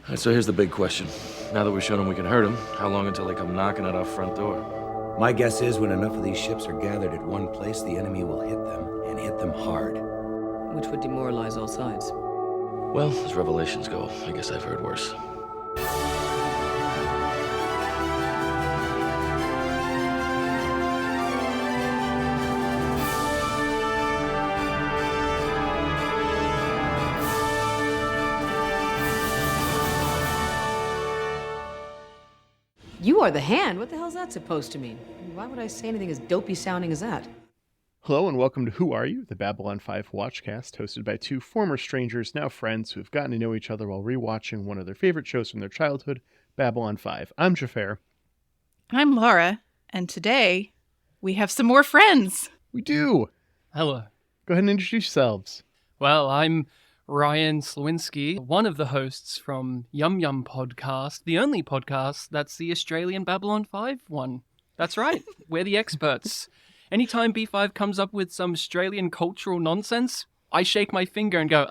All right, so here's the big question. Now that we've shown them we can hurt them, how long until they come knocking at our front door? My guess is when enough of these ships are gathered at one place, the enemy will hit them, and hit them hard. Which would demoralize all sides. Well, as revelations go, I guess I've heard worse. You are the hand? What the hell's that supposed to mean? Why would I say anything as dopey sounding as that? Hello and welcome to Who Are You?, the Babylon 5 Watchcast, hosted by two former strangers, now friends, who have gotten to know each other while rewatching one of their favorite shows from their childhood, Babylon 5. I'm Xhafer. I'm Laura, and today we have some more friends. We do! Hello. Go ahead and introduce yourselves. Well, I'm Ryan Slawinski, one of the hosts from Yum Yum Podcast, the only podcast that's the Australian Babylon 5 one. That's right, we're the experts. Anytime B5 comes up with some Australian cultural nonsense, I shake my finger and go,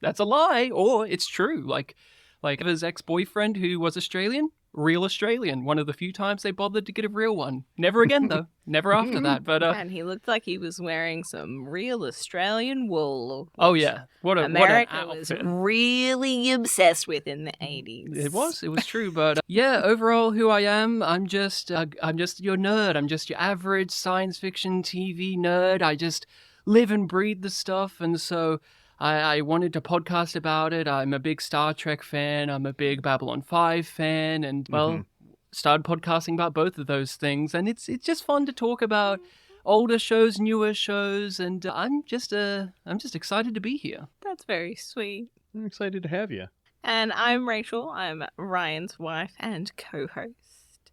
that's a lie, or it's true. Like his ex-boyfriend who was Australian, real Australian. One of the few times they bothered to get a real one. Never again, though. Never after that. But and he looked like he was wearing some real Australian wool. Oh yeah, America was really obsessed with in the 80s. It was true. But yeah, overall, who I am, I'm just your nerd. I'm just your average science fiction TV nerd. I just live and breathe the stuff, and so I wanted to podcast about it. I'm a big Star Trek fan. I'm a big Babylon 5 fan. And, well, started podcasting about both of those things. And it's just fun to talk about older shows, newer shows. And I'm just excited to be here. That's very sweet. I'm excited to have you. And I'm Rachel. I'm Ryan's wife and co-host.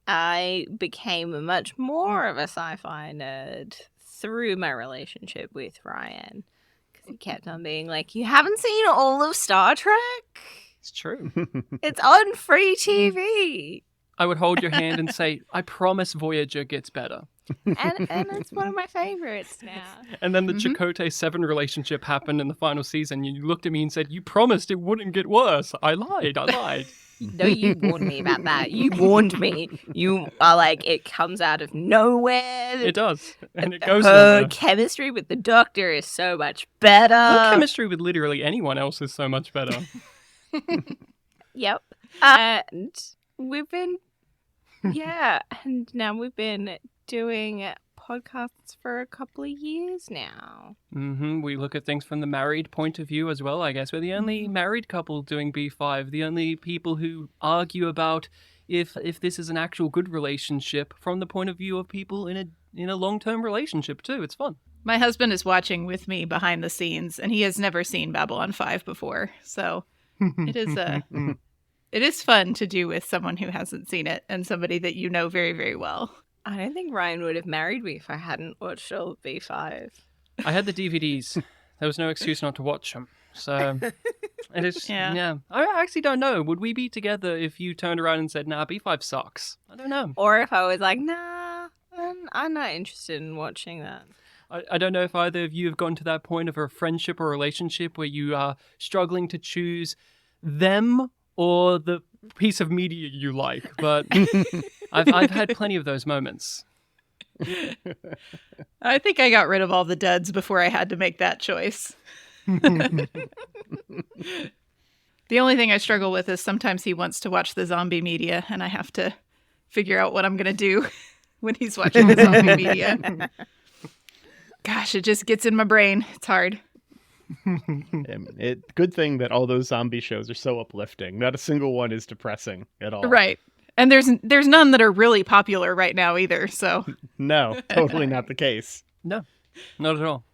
I became much more of a sci-fi nerd through my relationship with Ryan. He kept on being like, you haven't seen all of Star Trek? It's true. It's on free TV. I would hold your hand and say, I promise Voyager gets better. And it's one of my favorites now. And then the Chakotay 7 relationship happened in the final season. You looked at me and said, you promised it wouldn't get worse. I lied. No, you warned me about that. You warned me. You are like, it comes out of nowhere. It does. And it goes Her nowhere. chemistry with the Doctor is so much better. Her chemistry with literally anyone else is so much better. Yep. And we've been, and now we've been doing podcasts for a couple of years now. We look at things from the married point of view as well, I guess. We're the only married couple doing B5, the only people who argue about if this is an actual good relationship from the point of view of people in a long-term relationship too. It's fun. My husband is watching with me behind the scenes, and he has never seen Babylon 5 before, so it is fun to do with someone who hasn't seen it and somebody that you know very, very well. I don't think Ryan would have married me if I hadn't watched all of B5. I had the DVDs. There was no excuse not to watch them. So, it is, yeah. I actually don't know. Would we be together if you turned around and said, nah, B5 sucks? I don't know. Or if I was like, nah, I'm not interested in watching that. I don't know if either of you have gotten to that point of a friendship or relationship where you are struggling to choose them or the piece of media you like, but I've had plenty of those moments. I think I got rid of all the duds before I had to make that choice. The only thing I struggle with is sometimes he wants to watch the zombie media, and I have to figure out what I'm going to do when he's watching the zombie media. Gosh, it just gets in my brain. It's hard. Good thing that all those zombie shows are so uplifting. Not a single one is depressing at all. Right. And there's none that are really popular right now either, so. No, totally not the case. No, not at all.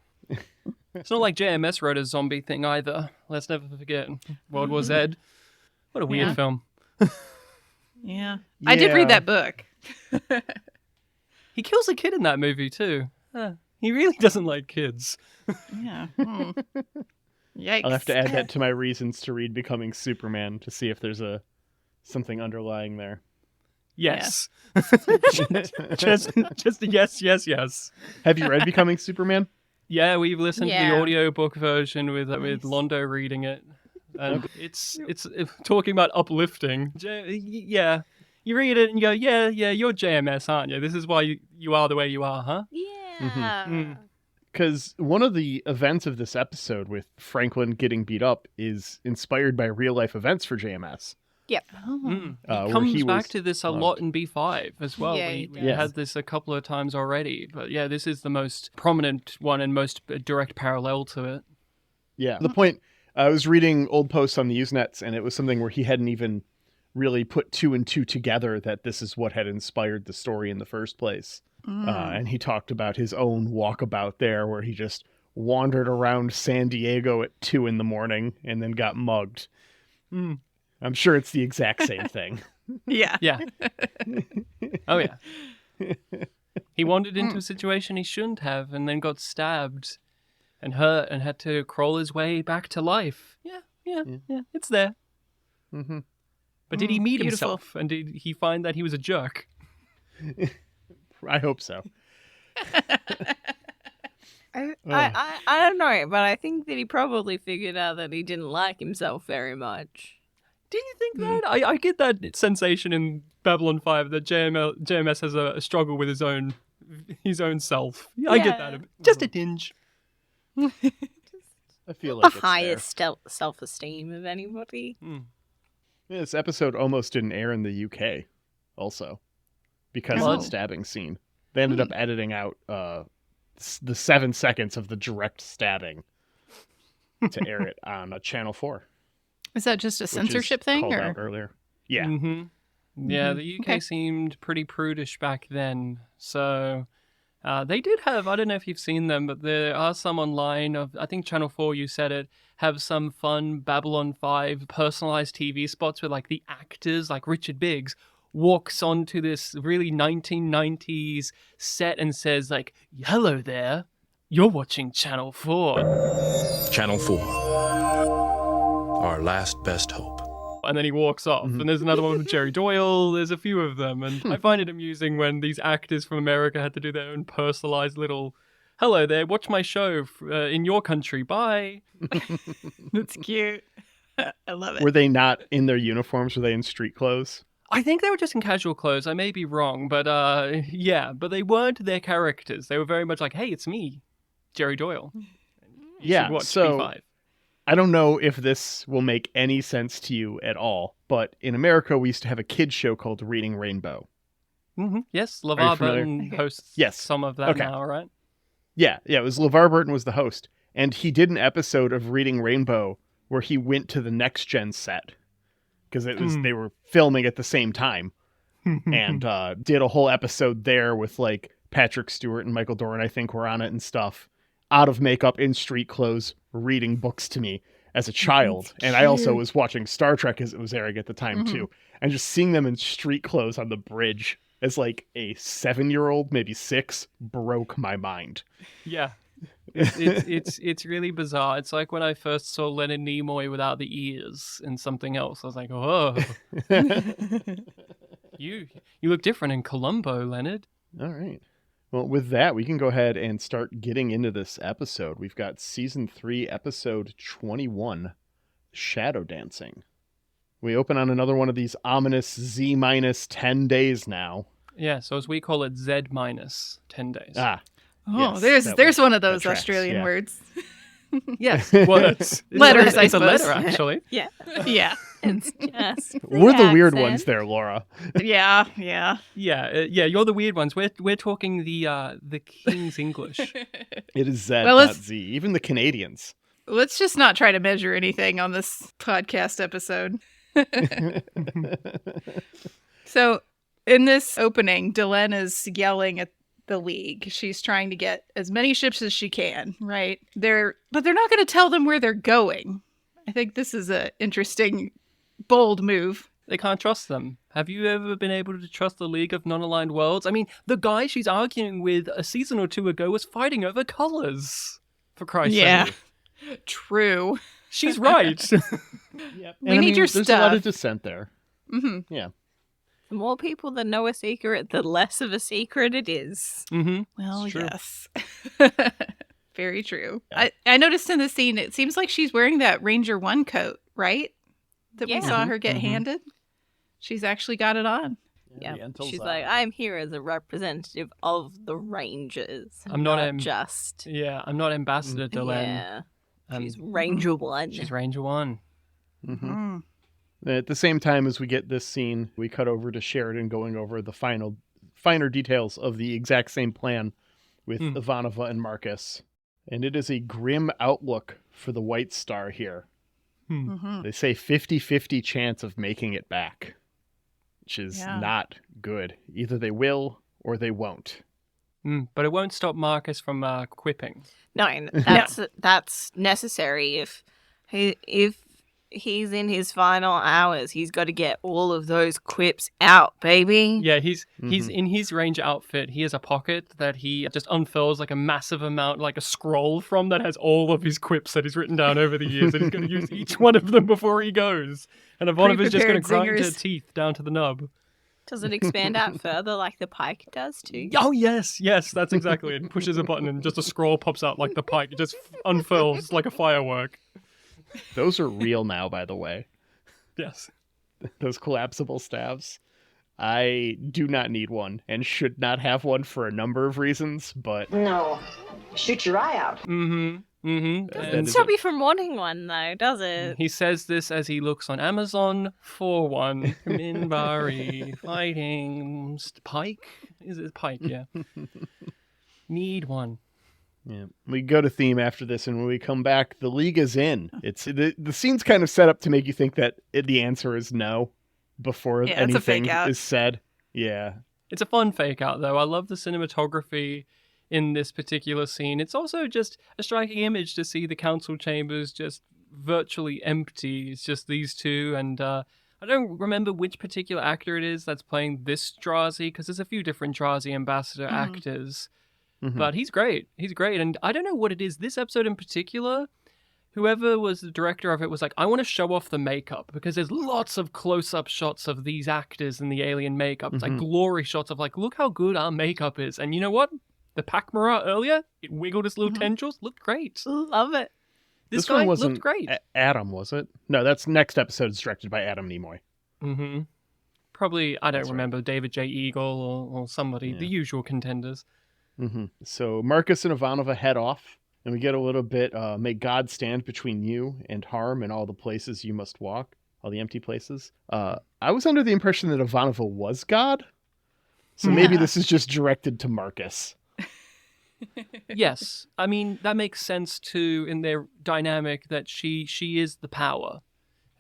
It's not like JMS wrote a zombie thing either. Let's never forget. World War Z. What a weird film. Yeah. I did read that book. He kills a kid in that movie too. He really doesn't like kids. Yeah. Yikes. I'll have to add that to my reasons to read Becoming Superman to see if there's something underlying there. Yes. just yes. Have you read Becoming Superman? Yeah, we've listened to the audiobook version with Londo reading it. And it's talking about uplifting. Yeah. You read it and you go, yeah, you're JMS, aren't you? This is why you are the way you are, huh? Yeah. Because one of the events of this episode with Franklin getting beat up is inspired by real life events for JMS. Yep. He where comes he back was to this a mugged. lot in B5 as well. Yeah, we he does. had this a couple of times already. But yeah, this is the most prominent one and most direct parallel to it. Yeah. The point, I was reading old posts on the Usenets, and it was something where he hadn't even really put two and two together that this is what had inspired the story in the first place. And he talked about his own walkabout there where he just wandered around San Diego at 2 a.m. and then got mugged. I'm sure it's the exact same thing. Yeah. Yeah. Oh, yeah. He wandered into a situation he shouldn't have and then got stabbed and hurt and had to crawl his way back to life. Yeah. It's there. Mm-hmm. But did he meet Beautiful. himself? And did he find that he was a jerk? I hope so. I don't know, but I think that he probably figured out that he didn't like himself very much. Do you think that? I get that sensation in Babylon 5 that JMS has a struggle with his own self. I get that. Just a tinge. I feel like The it's highest self-esteem of anybody. there. Yeah, this episode almost didn't air in the UK also because of the stabbing scene. They ended up editing out the 7 seconds of the direct stabbing to air it on Channel 4. Is that just a which is censorship thing? called Or out earlier. Yeah. Mm-hmm. Yeah, the UK Okay. seemed pretty prudish back then. So they did have, I don't know if you've seen them, but there are some online of, I think Channel 4, you said it, have some fun Babylon 5 personalized TV spots where like the actors, like Richard Biggs, walks onto this really 1990s set and says like, hello there, you're watching Channel 4. Channel 4. Our last best hope. And then he walks off. And there's another one with Jerry Doyle. There's a few of them. And I find it amusing when these actors from America had to do their own personalized little, hello there, watch my show in your country. Bye. That's cute. I love it. Were they not in their uniforms? Were they in street clothes? I think they were just in casual clothes. I may be wrong, but yeah. But they weren't their characters. They were very much like, hey, it's me, Jerry Doyle. You Yeah, should watch so B5. I don't know if this will make any sense to you at all, but in America, we used to have a kids show called Reading Rainbow. Mm-hmm. Yes, Are you LeVar familiar? Burton hosts Yes. some of that Okay. now, right? Yeah, it was LeVar Burton was the host, and he did an episode of Reading Rainbow where he went to the Next Gen set because it was they were filming at the same time, and did a whole episode there with like Patrick Stewart and Michael Dorn, I think, were on it and stuff, out of makeup in street clothes, reading books to me as a child. And I also was watching Star Trek as it was airing at the time too, and just seeing them in street clothes on the bridge as like a 7-year-old, maybe 6, broke my mind. Yeah. It's really bizarre. It's like when I first saw Leonard Nimoy without the ears and something else. I was like, oh, you look different in Columbo, Leonard. All right. Well, with that, we can go ahead and start getting into this episode. We've got Season 3, Episode 21, Shadow Dancing. We open on another one of these ominous Z-minus 10 days now. Yeah, so as we call it, Z minus 10 days. Ah, Oh, yes, there's one of that those tracks, Australian yeah. words. Yes, words. Letters, I It's a letter, suppose. actually. Yeah. Yeah. It's just we're the weird accent. ones there, Laura. Yeah. Yeah, you're the weird ones. We're talking the King's English. It is Z, Well, not let's- Z. Even the Canadians. Let's just not try to measure anything on this podcast episode. So, in this opening, Delenn is yelling at the League. She's trying to get as many ships as she can, right? But they're not going to tell them where they're going. I think this is an interesting, bold move. They can't trust them. Have you ever been able to trust the League of Non-Aligned Worlds? I mean, the guy she's arguing with a season or two ago was fighting over colors. For Christ's sake. True. She's right. Yep. We need your there's a lot of stuff. dissent there. Mm-hmm. Yeah. The more people that know a secret, the less of a secret it is. Mm-hmm. Well, It's true. yes. Very true. I noticed in the scene, it seems like she's wearing that Ranger 1 coat, right? That we Yeah. saw her get Mhm. handed. She's actually got it on. Yeah. the Entel's She's out. like, I'm here as a representative of the Rangers. I'm not just. Yeah, I'm not Ambassador Delenn. Yeah. Um, She's Ranger 1. She's Ranger 1. Mhm. At the same time as we get this scene, we cut over to Sheridan going over the finer details of the exact same plan with Ivanova and Marcus. And it is a grim outlook for the White Star here. They say 50-50 chance of making it back, which is not good. Either they will or they won't. But it won't stop Marcus from quipping. No, that's necessary. If he's in his final hours, he's got to get all of those quips out, baby. Yeah, he's in his Ranger outfit. He has a pocket that he just unfurls like a massive amount, like a scroll from that has all of his quips that he's written down over the years, and he's going to use each one of them before he goes. And Ivanova's just going to grind her teeth down to the nub. Does it expand out further like the pike does too? Oh, yes, that's exactly it. Pushes a button and just a scroll pops out like the pike. It just unfurls like a firework. Those are real now, by the way. Yes. Those collapsible staves. I do not need one and should not have one for a number of reasons, but... No. Shoot your eye out. Doesn't stop you from wanting one, though, does it? He says this as he looks on Amazon for one. Minbari fighting pike? Is it pike? Yeah. Need one. Yeah, we go to theme after this, and when we come back, the League is in. It's the scene's kind of set up to make you think that the answer is no before anything is said. Yeah, it's a fun fake out though. I love the cinematography in this particular scene. It's also just a striking image to see the council chambers just virtually empty. It's just these two, and I don't remember which particular actor it is that's playing this Drazi, because there's a few different Drazi ambassador actors. But he's great. He's great. And I don't know what it is. This episode in particular, whoever was the director of it was like, I want to show off the makeup, because there's lots of close-up shots of these actors in the alien makeup. It's like glory shots of like, look how good our makeup is. And you know what? The Pakmara earlier, it wiggled its little tendrils. Looked great. Love it. This guy one wasn't looked great. Adam, was it? No, that's next episode is directed by Adam Nimoy. Probably, I don't remember, David J. Eagle or somebody, the usual contenders. So Marcus and Ivanova head off, and we get a little bit, may God stand between you and harm and all the places you must walk, all the empty places. I was under the impression that Ivanova was God, so maybe this is just directed to Marcus. Yes, I mean, that makes sense too in their dynamic that she is the power,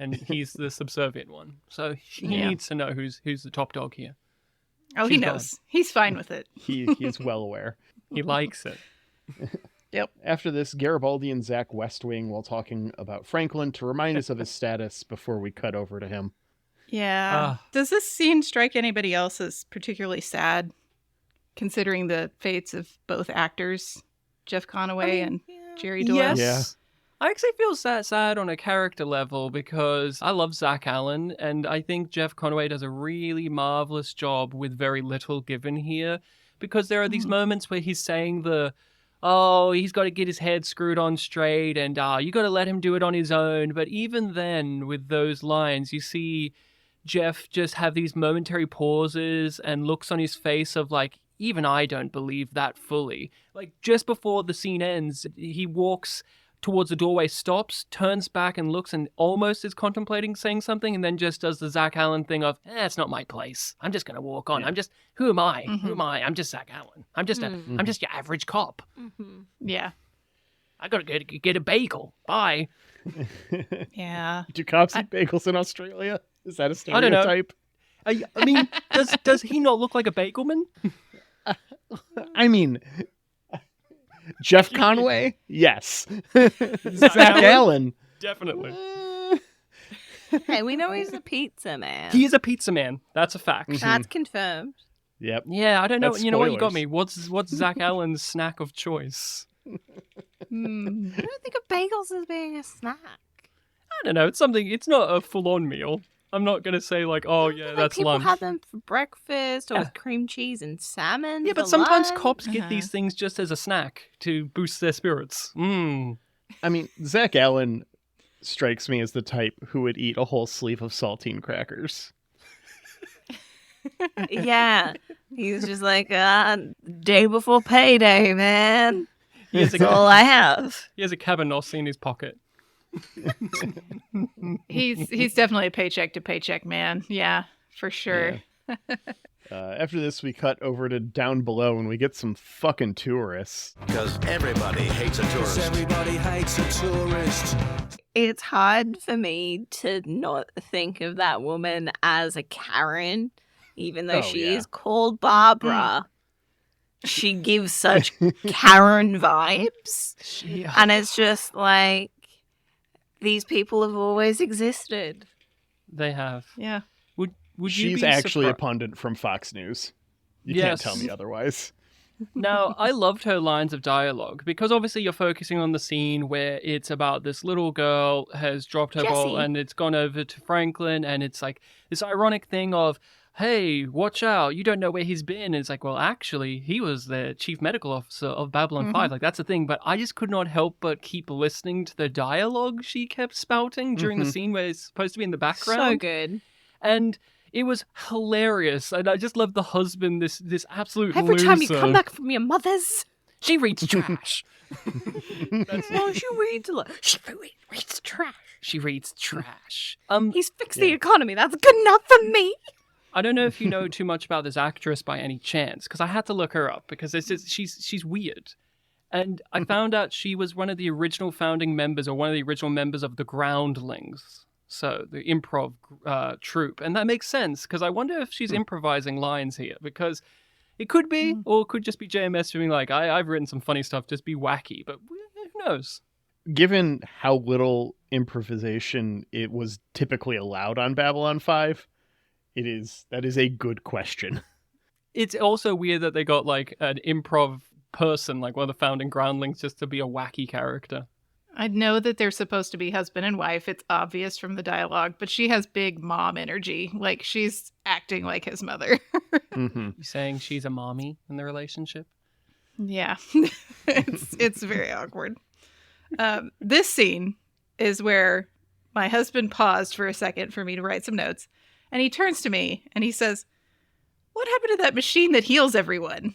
and he's the subservient one. So he needs to know who's the top dog here. Oh, he knows. He's fine with it. He is well aware. He likes it. Yep. After this, Garibaldi and Zach West Wing while talking about Franklin to remind us of his status before we cut over to him. Yeah. Does this scene strike anybody else as particularly sad, considering the fates of both actors, Jeff Conaway and Jerry Doyle? Yes. Yeah. I actually feel sad on a character level because I love Zach Allen, and I think Jeff Conaway does a really marvelous job with very little given here, because there are these moments where he's saying he's got to get his head screwed on straight, and you got to let him do it on his own. But even then, with those lines, you see Jeff just have these momentary pauses and looks on his face of like, even I don't believe that fully. Like just before the scene ends, he walks towards the doorway, stops, turns back and looks and almost is contemplating saying something, and then just does the Zach Allen thing of, it's not my place. I'm just going to walk on. Who am I? Who am I? I'm just Zach Allen. I'm just your average cop. Yeah. I got to get a bagel. Bye. Yeah. Do cops eat bagels in Australia? Is that a I don't know. stereotype? I mean, does he not look like a bagelman? I mean, Jeff Conaway? Yes. Zach Allen? Definitely. Hey, we know he's a pizza man. He is a pizza man. That's a fact. That's confirmed. Yep. Yeah, I don't know. That's You know what? You got spoilers. me. What's Zach Allen's snack of choice? I don't think of bagels as being a snack. I don't know. It's something. It's not a full-on meal. I'm not gonna say like, oh yeah, that's people lunch. have them for breakfast or with cream cheese and salmon. Yeah, but for sometimes lunch. cops get these things just as a snack to boost their spirits. I mean, Zach Allen strikes me as the type who would eat a whole sleeve of saltine crackers. Yeah. He's just like, day before payday, man. That's all I have. He has a cabanossi in his pocket. He's definitely a paycheck to paycheck man. Yeah, for sure. Yeah. After this, we cut over to down below and we get some fucking tourists. Because everybody hates a tourist. Everybody hates a tourist. It's hard for me to not think of that woman as a Karen, even though she is called Barbara. She gives such Karen vibes. And it's just like, these people have always existed. They have. Yeah. Would you She's be actually a surprised? pundit from Fox News. You Yes. can't tell me otherwise. Now, I loved her lines of dialogue because obviously you're focusing on the scene where it's about this little girl has dropped her ball Jessie. and it's gone over to Franklin, and it's like this ironic thing of, hey, watch out, you don't know where he's been. And it's like, well, actually, he was the chief medical officer of Babylon 5. Like, that's the thing. But I just could not help but keep listening to the dialogue she kept spouting during the scene where it's supposed to be in the background. So good. And it was hilarious. And I just love the husband, this absolute Every time you loser. come back from your mother's, She reads trash. oh, she reads a lot. She reads trash. She reads trash. He's fixed the economy. That's good enough for me. I don't know if you know too much about this actress by any chance, because I had to look her up because she's weird. And I found out she was one of the original founding members, or one of the original members of the Groundlings. So the improv troupe. And that makes sense, because I wonder if she's improvising lines here, because it could be, or it could just be JMS being like, I've written some funny stuff, just be wacky, but who knows? Given how little improvisation it was typically allowed on Babylon 5, that is a good question. It's also weird that they got like an improv person, like one of the founding Groundlings, just to be a wacky character. I know that they're supposed to be husband and wife. It's obvious from the dialogue, but she has big mom energy. Like, she's acting like his mother. You saying she's a mommy in the relationship? Yeah. it's very awkward. This scene is where my husband paused for a second for me to write some notes. And he turns to me and he says, "What happened to that machine that heals everyone?"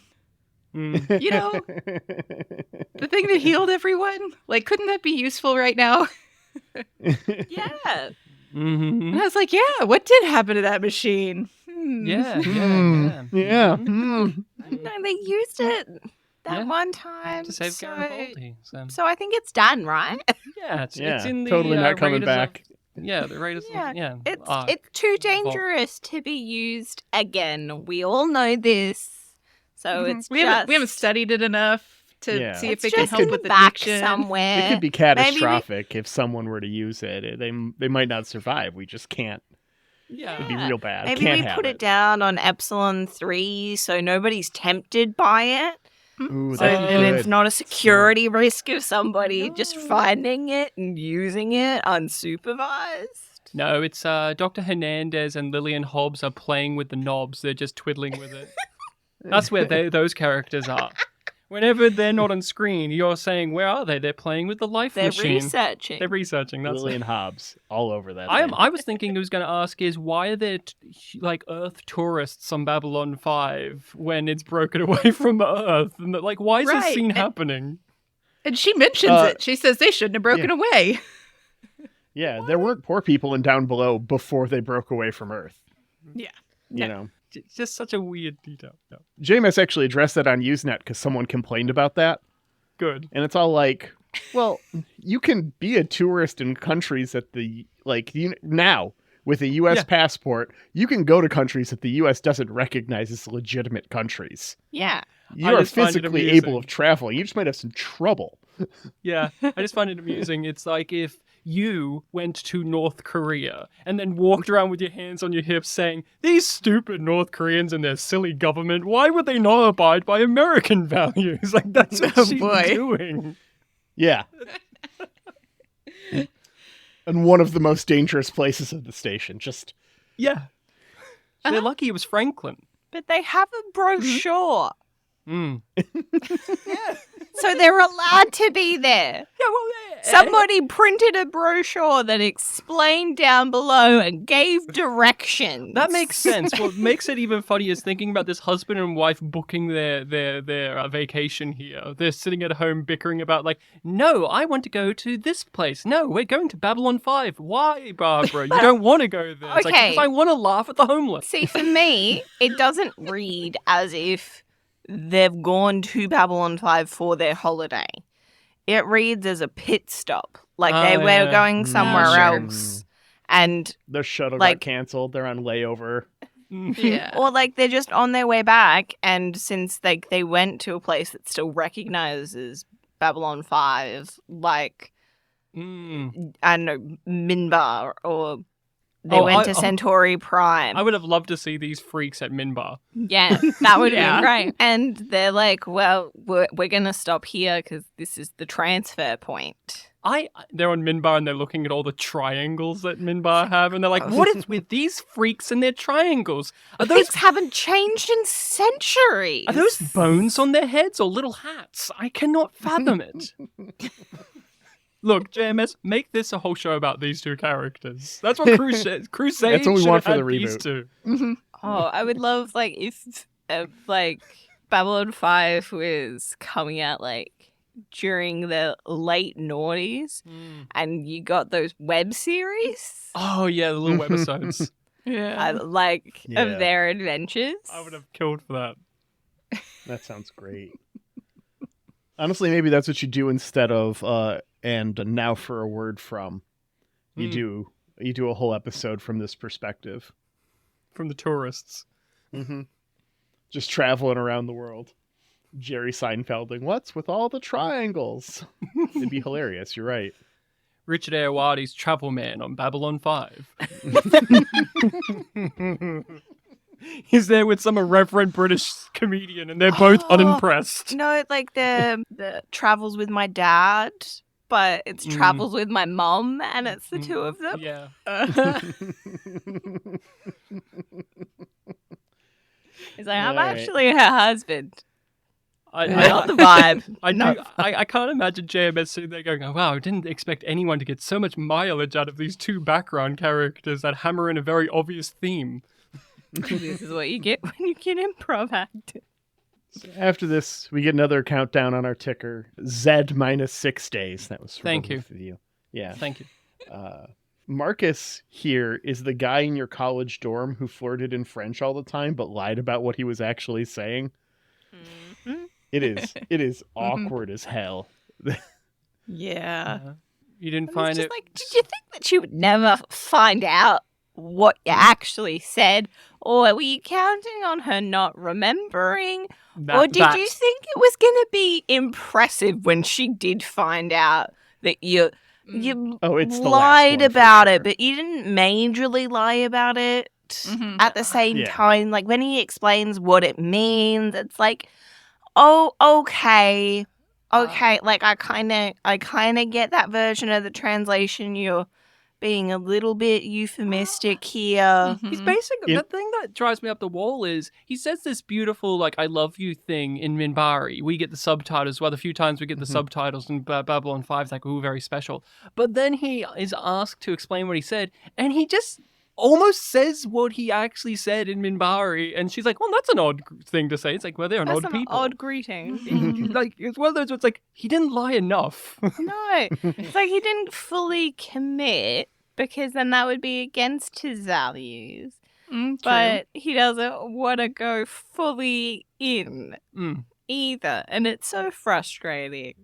You know, the thing that healed everyone? Like, couldn't that be useful right now? Yeah. And I was like, yeah, what did happen to that machine? Yeah. Yeah. No, they used it that one time. To save Garibaldi. So I think it's done, right? Yeah, it's in the totally not coming Raiders back. The Raiders. Yeah. It's too dangerous to be used again. We all know this. So it's we haven't studied it enough to see if it can help with the back addiction. somewhere. It could be catastrophic if someone were to use it. They might not survive. We just can't. Yeah. It'd be real bad. Maybe Can't we have put it down on Epsilon 3 so nobody's tempted by it. Ooh, So that'd be then good. it's not a security risk of somebody just finding it and using it unsupervised. No, it's Dr. Hernandez and Lillian Hobbs are playing with the knobs. They're just twiddling with it. That's where those characters are. Whenever they're not on screen, you're saying, where are they? They're playing with the life They're machine. researching. They're researching. That's Lillian Hobbs all over that. I was thinking I was going to ask is why are there like Earth tourists on Babylon 5 when it's broken away from Earth? And like, why is this scene happening? And she mentions it. She says they shouldn't have broken away. Yeah, there weren't poor people in Down Below before they broke away from Earth. Yeah. You know. It's just such a weird detail. No. JMS actually addressed that on Usenet because someone complained about that. Good. And it's all like, well, you can be a tourist in countries that now with a U.S. passport, you can go to countries that the U.S. doesn't recognize as legitimate countries. Yeah. You I are just find it physically amusing. able of traveling. You just might have some trouble. Yeah, I just find it amusing. It's like if you went to North Korea and then walked around with your hands on your hips saying, these stupid North Koreans and their silly government, why would they not abide by American values? Like, that's what she's doing. Yeah. And one of the most dangerous places of the station. Just. Yeah. They're lucky it was Franklin. But they have a brochure. Mm. So they're allowed to be there. Yeah, well, Somebody printed a brochure that explained down below and gave directions. that makes sense. What makes it even funnier is thinking about this husband and wife booking their vacation here. They're sitting at home bickering about like, no, I want to go to this place. No, we're going to Babylon 5. Why, Barbara? You don't want to go there. It's like, Okay. because I want to laugh at the homeless. See, for me, it doesn't read as if they've gone to Babylon 5 for their holiday. It reads as a pit stop. Like they were going somewhere sure. else. And Their shuttle Like- got canceled. They're on layover. Yeah. or like they're just on their way back, and since they went to a place that still recognizes Babylon 5, like Mm. I don't know, Minbar, or they Oh, went to Centauri Prime. I would have loved to see these freaks at Minbar. Yeah, that would Yeah. be great. And they're like, well, we're going to stop here because this is the transfer point. They're on Minbar and they're looking at all the triangles that Minbar have, and they're like, what is with these freaks and their triangles? Are those Things haven't changed in centuries. Are those bones on their heads or little hats? I cannot fathom it. Look, JMS, make this a whole show about these two characters. That's what Crusade That's what we should want have for the had these reboot. two. Oh, I would love, like, if, like, Babylon 5 was coming out, like, during the late noughties, and you got those web series, Oh yeah, the little webisodes. Yeah. Yeah. of their adventures. I would have killed for that. That sounds great. Honestly, maybe that's what you do instead of and now for a word from. You do a whole episode from this perspective. From the tourists. Mm-hmm. Just traveling around the world. Jerry Seinfelding, what's with all the triangles? It'd be hilarious, you're right. Richard Ayoade's Travel Man on Babylon 5. He's there with some irreverent British comedian and they're both unimpressed. No, like the Travels with My Dad, but it's Travels with My Mum, and it's the two of them. Yeah. He's like, I'm Right. actually her husband. I Not the vibe. I can't imagine JMS sitting there going, oh, wow, I didn't expect anyone to get so much mileage out of these two background characters that hammer in a very obvious theme. This is what you get when you get improv acting. After this, we get another countdown on our ticker. Z minus 6 days. That was for Thank both of you. Yeah. Thank you. Marcus here is the guy in your college dorm who flirted in French all the time but lied about what he was actually saying. Mm-hmm. It is awkward as hell. Yeah. You didn't It's find just it... like, did you think that you would never find out what you actually said? Or were you counting on her not remembering? Or did you think it was going to be impressive when she did find out that you Oh, it's the last lied one for about sure. it, but you didn't majorly lie about it Mhm. at the same Yeah. time? Like when he explains what it means, it's like, oh, okay. Like I kind of get that version of the translation. You're being a little bit euphemistic here. He's Mhm. basically Yeah. the thing that drives me up the wall is he says this beautiful like "I love you" thing in Minbari. We get the subtitles. Well, the few times we get the subtitles in Babylon 5, it's like ooh, very special. But then he is asked to explain what he said, and he just almost says what he actually said in Minbari, and she's like, "Well, that's an odd thing to say." It's like, "Well, they're an That's odd an people." odd greeting. Like it's one of those. It's like he didn't lie enough. No, it's like he didn't fully commit because then that would be against his values. True. But he doesn't want to go fully in Mm. either, and it's so frustrating.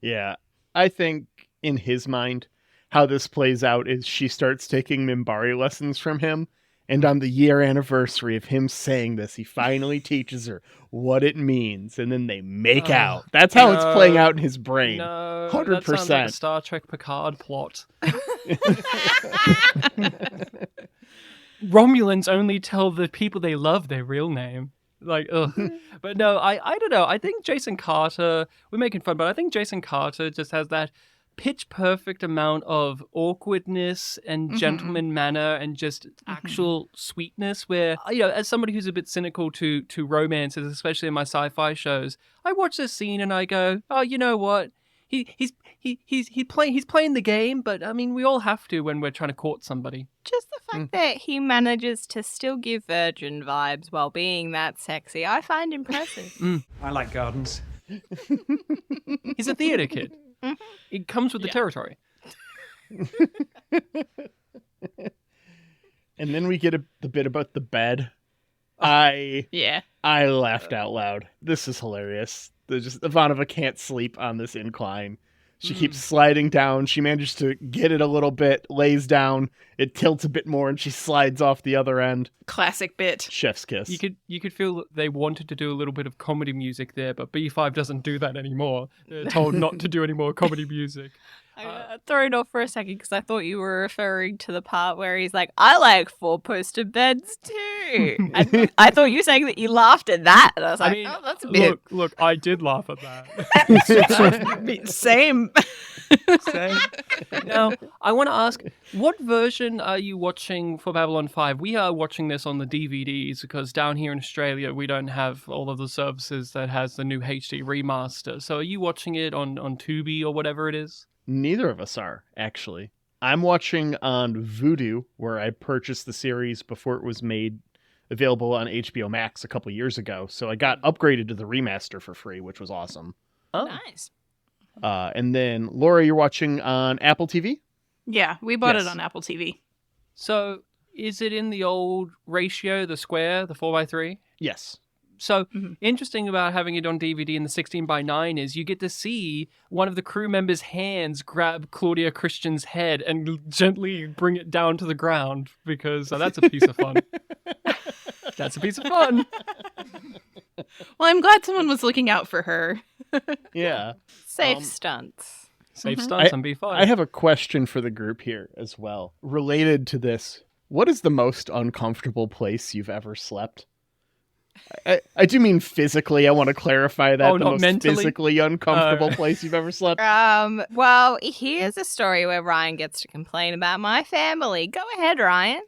Yeah. I think in his mind, how this plays out is she starts taking Minbari lessons from him. And on the year anniversary of him saying this, he finally teaches her what it means. And then they make out. That's how it's playing out in his brain. No, 100%. that sounds like a Star Trek Picard plot. Romulans only tell the people they love their real name. Like, ugh. But no, I don't know. I think Jason Carter, we're making fun, but I think Jason Carter just has that pitch perfect amount of awkwardness and gentleman manner and just actual sweetness where, as somebody who's a bit cynical to romances, especially in my sci-fi shows, I watch this scene and I go, oh, you know what? He's playing the game, but I mean, we all have to when we're trying to court somebody. Just the fact that he manages to still give virgin vibes while being that sexy, I find impressive. I like gardens. He's a theater kid. It comes with the territory. And then we get the bit about the bed. I laughed out loud. This is hilarious. Ivanova can't sleep on this incline. She keeps sliding down. She manages to get it a little bit, lays down. It tilts a bit more, and she slides off the other end. Classic bit. Chef's kiss. You could feel that they wanted to do a little bit of comedy music there, but B5 doesn't do that anymore. They're told not to do any more comedy music. I thrown off for a second because I thought you were referring to the part where he's like, I like 4-poster beds too. I thought you were saying that you laughed at that. And I was like, oh, that's a bit... Look, I did laugh at that. Same. Same. Now, I want to ask, what version are you watching for Babylon 5? We are watching this on the DVDs because down here in Australia, we don't have all of the services that has the new HD remaster. So are you watching it on Tubi or whatever it is? Neither of us are, actually. I'm watching on Vudu, where I purchased the series before it was made available on HBO Max a couple years ago. So I got upgraded to the remaster for free, which was awesome. Oh. Nice. And then, Laura, you're watching on Apple TV? Yeah, we bought it on Apple TV. So is it in the old ratio, the square, the 4:3? Yes. So interesting about having it on DVD in the 16:9 is you get to see one of the crew members' hands grab Claudia Christian's head and gently bring it down to the ground because that's a piece of fun. That's a piece of fun. Well, I'm glad someone was looking out for her. Yeah. Safe stunts. Safe stunts on B5. I have a question for the group here as well. Related to this, what is the most uncomfortable place you've ever slept? I do mean physically. I want to clarify that. Oh, the not most mentally? physically uncomfortable place you've ever slept. Well, here's a story where Ryan gets to complain about my family. Go ahead, Ryan.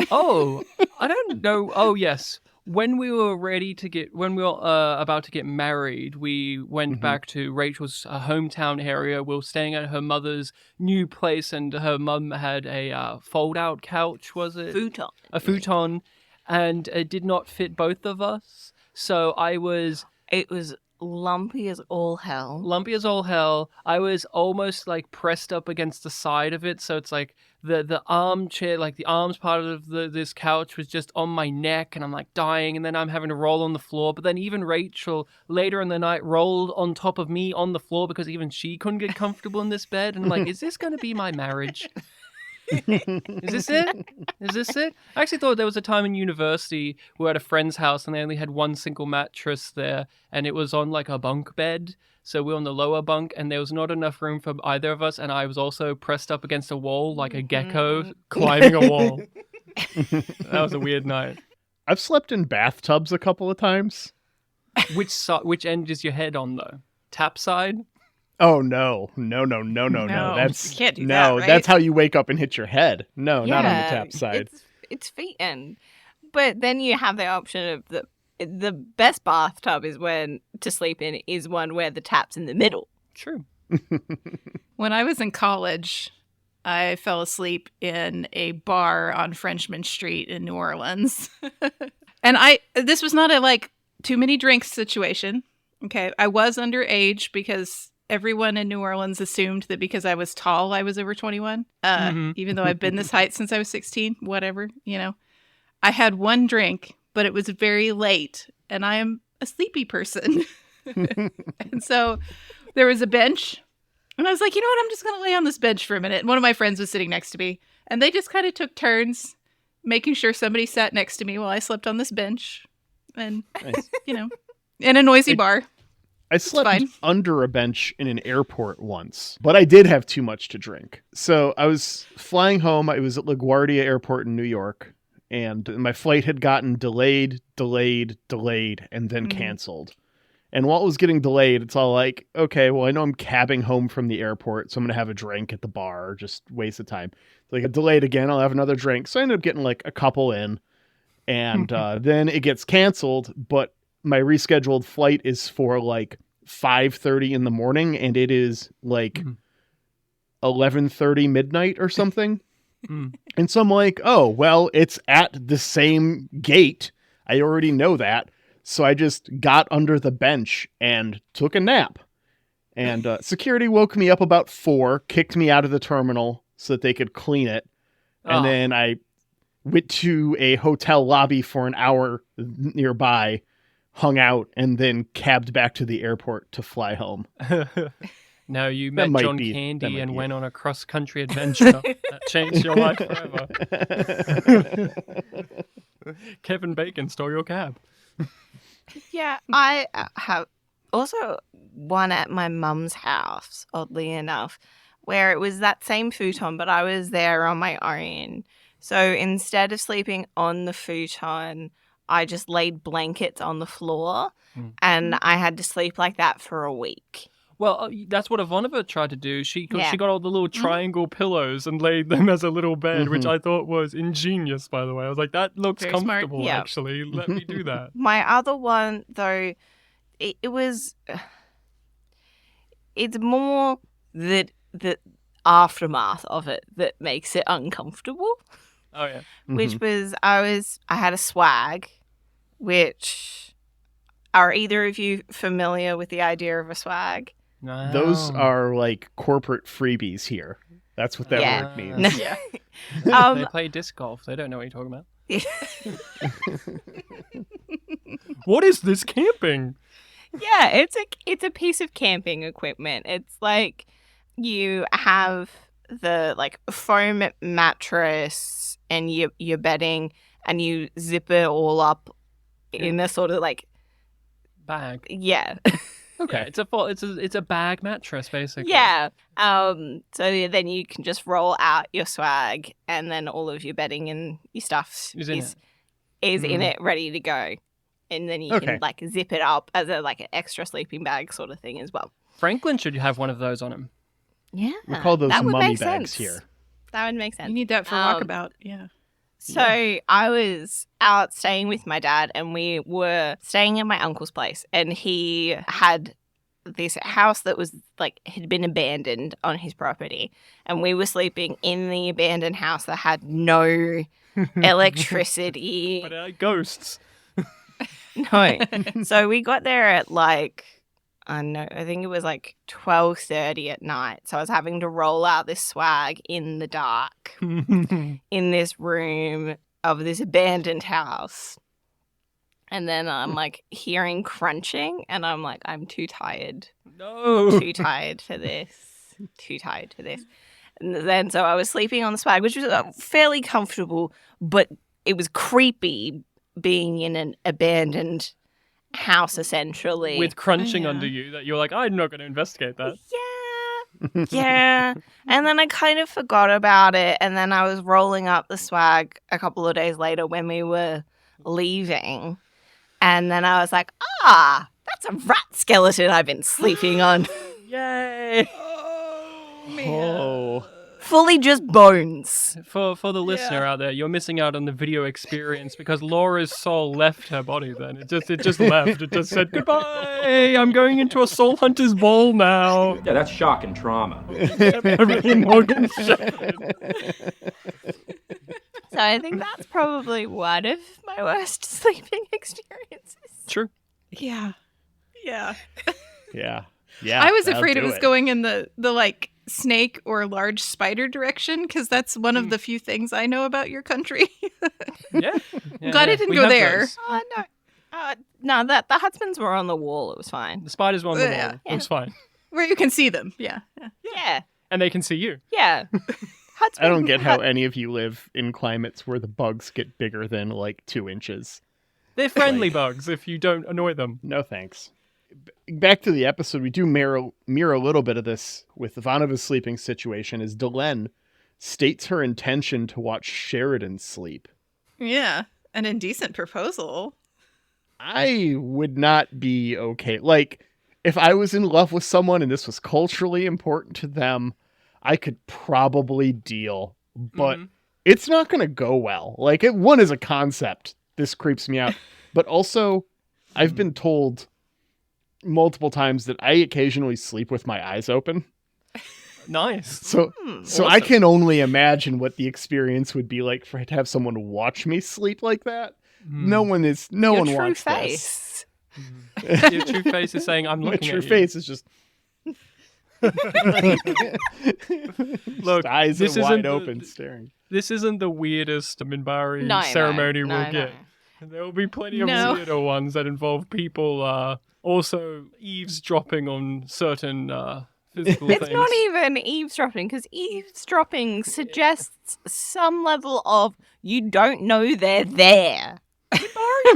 Oh, I don't know. Oh, yes. When we were about to get married, we went back to Rachel's hometown area. We were staying at her mother's new place, and her mum had a fold-out couch, was it? Futon. A futon, and it did not fit both of us. So It was lumpy as all hell. Lumpy as all hell. I was almost like pressed up against the side of it, so it's like the armchair, like the arms part of this couch was just on my neck, and I'm like dying, and then I'm having to roll on the floor. But then even Rachel later in the night rolled on top of me on the floor because even she couldn't get comfortable in this bed. And I'm like, is this going to be my marriage? Is this it? Is this it? I actually thought there was a time in university we were at a friend's house and they only had one single mattress there, and it was on like a bunk bed. So we were on the lower bunk, and there was not enough room for either of us, and I was also pressed up against a wall like a gecko climbing a wall. That was a weird night. I've slept in bathtubs a couple of times. Which end is your head on, though? Tap side? Oh, no. No. That's you can't do that, right? That's how you wake up and hit your head. No, not on the tap side. It's feet end. But then you have the option of the best bathtub is to sleep in is one where the tap's in the middle. True. When I was in college, I fell asleep in a bar on Frenchman Street in New Orleans. And this was not a like too many drinks situation. Okay. I was underage because everyone in New Orleans assumed that because I was tall, I was over 21. Even though I've been this height since I was 16, whatever, I had one drink, but it was very late, and I am a sleepy person. And so there was a bench, and I was like, you know what? I'm just going to lay on this bench for a minute. And one of my friends was sitting next to me, and they just kind of took turns making sure somebody sat next to me while I slept on this bench. And, Nice. In a noisy bar. I slept under a bench in an airport once, but I did have too much to drink. So I was flying home. I was at LaGuardia Airport in New York, and my flight had gotten delayed, and then canceled. And while it was getting delayed, it's all like, okay, well, I know I'm cabbing home from the airport, so I'm going to have a drink at the bar, just waste of time. So I get delayed again, I'll have another drink. So I ended up getting like a couple in, and then it gets canceled, but my rescheduled flight is for like 5:30 in the morning, and it is like 11:30 midnight or something. And so I'm like, oh, well, it's at the same gate. I already know that. So I just got under the bench and took a nap. And security woke me up about 4, kicked me out of the terminal so that they could clean it. And then I went to a hotel lobby for an hour nearby, hung out, and then cabbed back to the airport to fly home. No, you That met might John be- Candy that might and be went on a cross-country adventure. That changed your life forever. Kevin Bacon stole your cab. Yeah, I have also one at my mum's house, oddly enough, where it was that same futon, but I was there on my own. So instead of sleeping on the futon, I just laid blankets on the floor, and I had to sleep like that for a week. Well, that's what Ivanova tried to do. She Yeah. got all the little triangle pillows and laid them as a little bed, which I thought was ingenious, by the way. I was like, that looks Very smart. comfortable, Yeah. actually. Let me do that. My other one, though, it was... It's more the aftermath of it that makes it uncomfortable. Oh, yeah. Which was I had a swag, which are either of you familiar with the idea of a swag? No. Those are like corporate freebies here. That's what that Yeah. word means. Yeah. They play disc golf. They don't know what you're talking about. What is this camping? Yeah, it's a piece of camping equipment. It's like you have the like foam mattress and your bedding, and you zip it all up in a sort of like Bag. yeah. Okay, it's a bag mattress, basically. Yeah. So then you can just roll out your swag, and then all of your bedding and your stuff Is in in it, ready to go. And then you can like zip it up as a like an extra sleeping bag sort of thing as well. Franklin should have one of those on him. Yeah. We call those that would mummy make bags sense. here. That would make sense. You need that for walkabout. Yeah. So I was out staying with my dad, and we were staying at my uncle's place, and he had this house that was like had been abandoned on his property, and we were sleeping in the abandoned house that had no electricity. But ghosts. No. So we got there at like I think it was like 12:30 at night. So I was having to roll out this swag in the dark in this room of this abandoned house. And then I'm like hearing crunching, and I'm like, I'm too tired. No. Too tired for this. Too tired for this. And then so I was sleeping on the swag, which was fairly comfortable, but it was creepy being in an abandoned house essentially. With crunching under you that you're like, I'm not going to investigate that. Yeah. And then I kind of forgot about it. And then I was rolling up the swag a couple of days later when we were leaving. And then I was like, that's a rat skeleton I've been sleeping on. Yay! Oh. Fully just bones. For the listener out there, you're missing out on the video experience because Laura's soul left her body then. It just left. It just said, goodbye, I'm going into a soul hunter's ball now. Yeah, that's shock and trauma. Morgan Shepherd. So I think that's probably one of my worst sleeping experiences. True. Yeah. Yeah. Yeah. Yeah. I was that'll afraid it do was going in the like snake or large spider direction, because that's one of the few things I know about your country. Yeah. Glad I didn't go there. Oh, no. No, the Huntsmans were on the wall. It was fine. The spiders were on the wall. Yeah. It was fine. Where you can see them. Yeah. Yeah. And they can see you. Yeah. I don't get how any of you live in climates where the bugs get bigger than like 2 inches. They're friendly bugs if you don't annoy them. No thanks. Back to the episode, we do mirror a little bit of this with Ivanova's sleeping situation as Delenn states her intention to watch Sheridan sleep. Yeah. An indecent proposal. I would not be okay. Like, if I was in love with someone and this was culturally important to them, I could probably deal. But it's not going to go well. Like, one is a concept. This creeps me out. But also, I've been told multiple times that I occasionally sleep with my eyes open. Nice. So Awesome. I can only imagine what the experience would be like to have someone watch me sleep like that. No one wants face. This. Your true face is saying, "I'm looking My true at you." face is just Look, eyes this are wide isn't open, staring. This isn't the weirdest Minbari No, ceremony no, we'll no. get. There will be plenty of No. weirder ones that involve people also eavesdropping on certain physical It's things. not even eavesdropping, because eavesdropping suggests some level of you don't know they're there.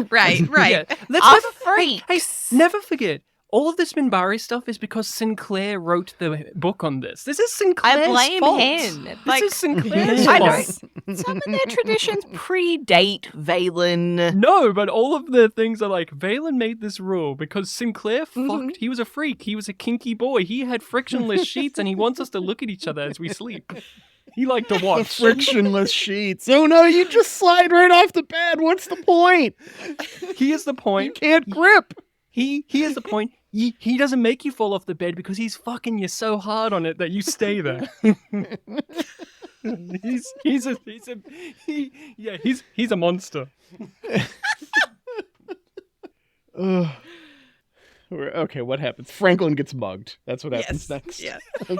Right. Yeah. Let's Are hey, freaks. never forget. All of this Minbari stuff is because Sinclair wrote the book on this. This is Sinclair's I blame fault. him. This is Sinclair's I fault. know some of their traditions predate Valen. No, but all of the things are like, Valen made this rule because Sinclair fucked. He was a freak. He was a kinky boy. He had frictionless sheets and he wants us to look at each other as we sleep. He liked to watch. Frictionless sheets. Oh no, you just slide right off the bed. What's the point? He is the You point. can't grip. He is the point. He doesn't make you fall off the bed because he's fucking you so hard on it that you stay there. he's a monster. Okay, what happens? Franklin gets mugged. That's what happens Yes. next. Yeah.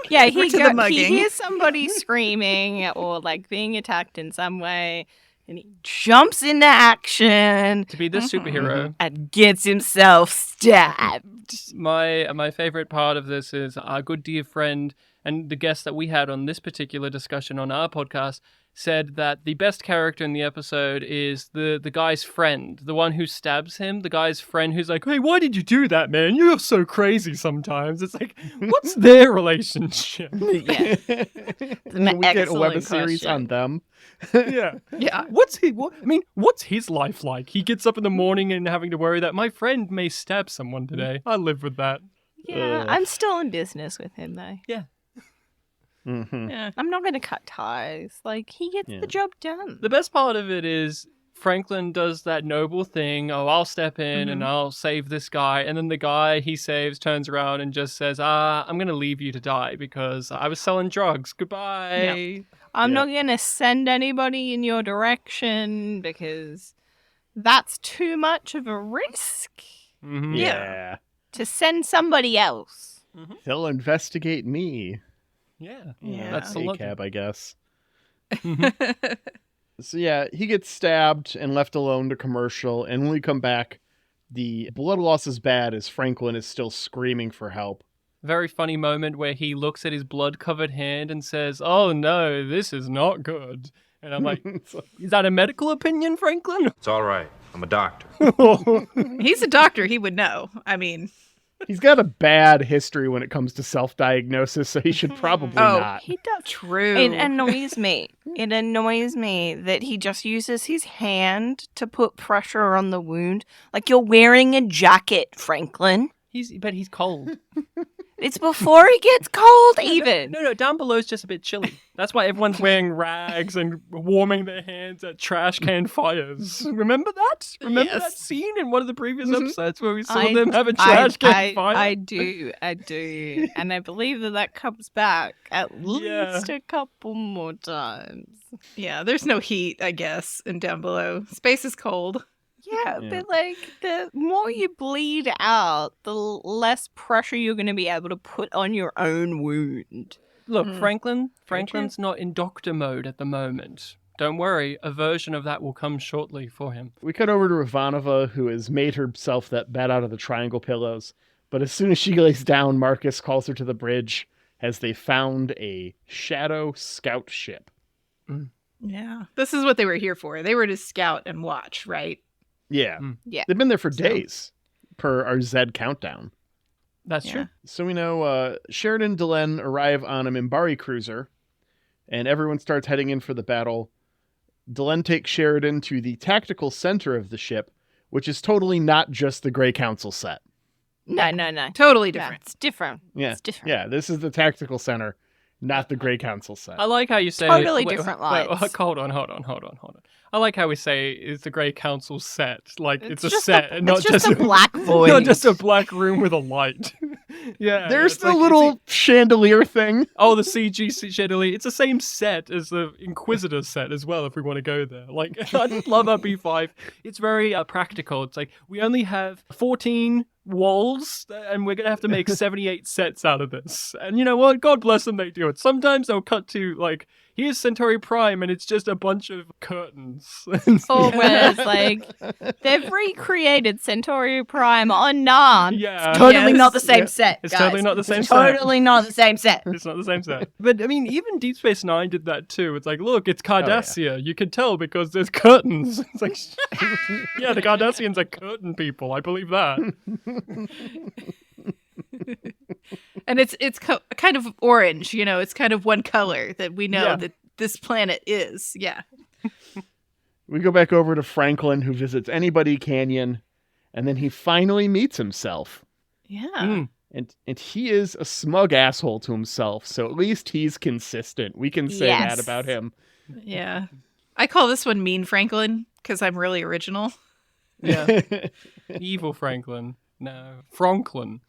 Yeah, Over to the he mugging. hears somebody screaming or like being attacked in some way, and he jumps into action To be this superhero, and gets himself stabbed. my favorite part of this is our good dear friend and the guest that we had on this particular discussion on our podcast said that the best character in the episode is the guy's friend, the one who stabs him, the guy's friend who's like, "Hey, why did you do that, man? You're so crazy sometimes." It's like, what's their relationship? Yeah. Can we get a web series question. on them? Yeah. Yeah. What's his life like? He gets up in the morning and having to worry that my friend may stab someone today. I live with that. Yeah, I'm still in business with him though. Yeah. Mm-hmm. Yeah. I'm not going to cut ties. Like, he gets the job done. The best part of it is Franklin does that noble thing. Oh, I'll step in and I'll save this guy. And then the guy he saves turns around and just says, I'm going to leave you to die because I was selling drugs. Goodbye. I'm not going to send anybody in your direction because that's too much of a risk Mhm. Yeah. to send somebody else. They'll investigate me. Yeah. Yeah. That's the look. ACAB, I guess. So yeah, he gets stabbed and left alone to commercial. And when we come back, the blood loss is bad as Franklin is still screaming for help. Very funny moment where he looks at his blood-covered hand and says, "Oh no, this is not good." And I'm like, is that a medical opinion, Franklin? It's all right. I'm a doctor. He's a doctor. He would know. I mean, He's got a bad history when it comes to self-diagnosis, so he should probably not. He does. true. It annoys me. It annoys me that he just uses his hand to put pressure on the wound. Like you're wearing a jacket, Franklin. But he's cold. It's before he gets cold, even. No, down below is just a bit chilly. That's why everyone's wearing rags and warming their hands at trash can fires. Remember that? Remember Yes. that scene in one of the previous episodes where we saw them have a I- trash can fire? I do. And I believe that comes back at least a couple more times. Yeah, there's no heat, I guess, and down below. Space is cold. Yeah, but like the more you bleed out, the less pressure you're going to be able to put on your own wound. Look, Franklin's not in doctor mode at the moment. Don't worry, a version of that will come shortly for him. We cut over to Ivanova, who has made herself that bed out of the triangle pillows. But as soon as she lays down, Marcus calls her to the bridge as they found a shadow scout ship. Yeah. This is what they were here for. They were to scout and watch, right? Yeah. Yeah. They've been there for days, per our Zed countdown. That's Yeah. true. So we know Sheridan and Delenn arrive on a Minbari cruiser, and everyone starts heading in for the battle. Delenn takes Sheridan to the tactical center of the ship, which is totally not just the Grey Council set. No. Totally No, different. it's different. Yeah. It's different. Yeah, this is the Tactical Center, not the Grey Council set. I like how you say Totally different Wait, lights. hold on. I like how we say it's the Grey Council set. Like it's a just set, a- and not it's just a black not void. just a black room with a light. Yeah, There's it's the like- little chandelier thing. Oh, the CG chandelier. It's the same set as the Inquisitor set as well, if we want to go there. Like, I just love our B5. It's very practical. It's like, we only have 14 walls, and we're going to have to make 78 sets out of this. And you know what? God bless them, they do it. Sometimes they'll cut to, like, here's Centauri Prime, and it's just a bunch of curtains. Or whereas, like, they've recreated Centauri Prime on Narn. Yeah. It's totally Yes. not the same Yeah. set, It's guys. totally not the same It's set. Totally not the same set. It's not the same set. But I mean, even Deep Space Nine did that too. It's like, look, it's Cardassia. You can tell because there's curtains. It's like, yeah, the Cardassians are curtain people. I believe that. And it's kind of orange, you know, it's kind of one color that we know that this planet is. Yeah. We go back over to Franklin, who visits Anybody Canyon, and then he finally meets himself. Yeah. And he is a smug asshole to himself, so at least he's consistent. We can say that about him. Yeah. I call this one Mean Franklin because I'm really original. Yeah. Evil Franklin. No. Franklin.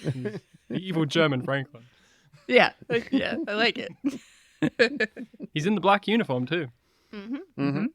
The evil German Franklin. Yeah. Yeah. I like it. He's in the black uniform too. Mm-hmm.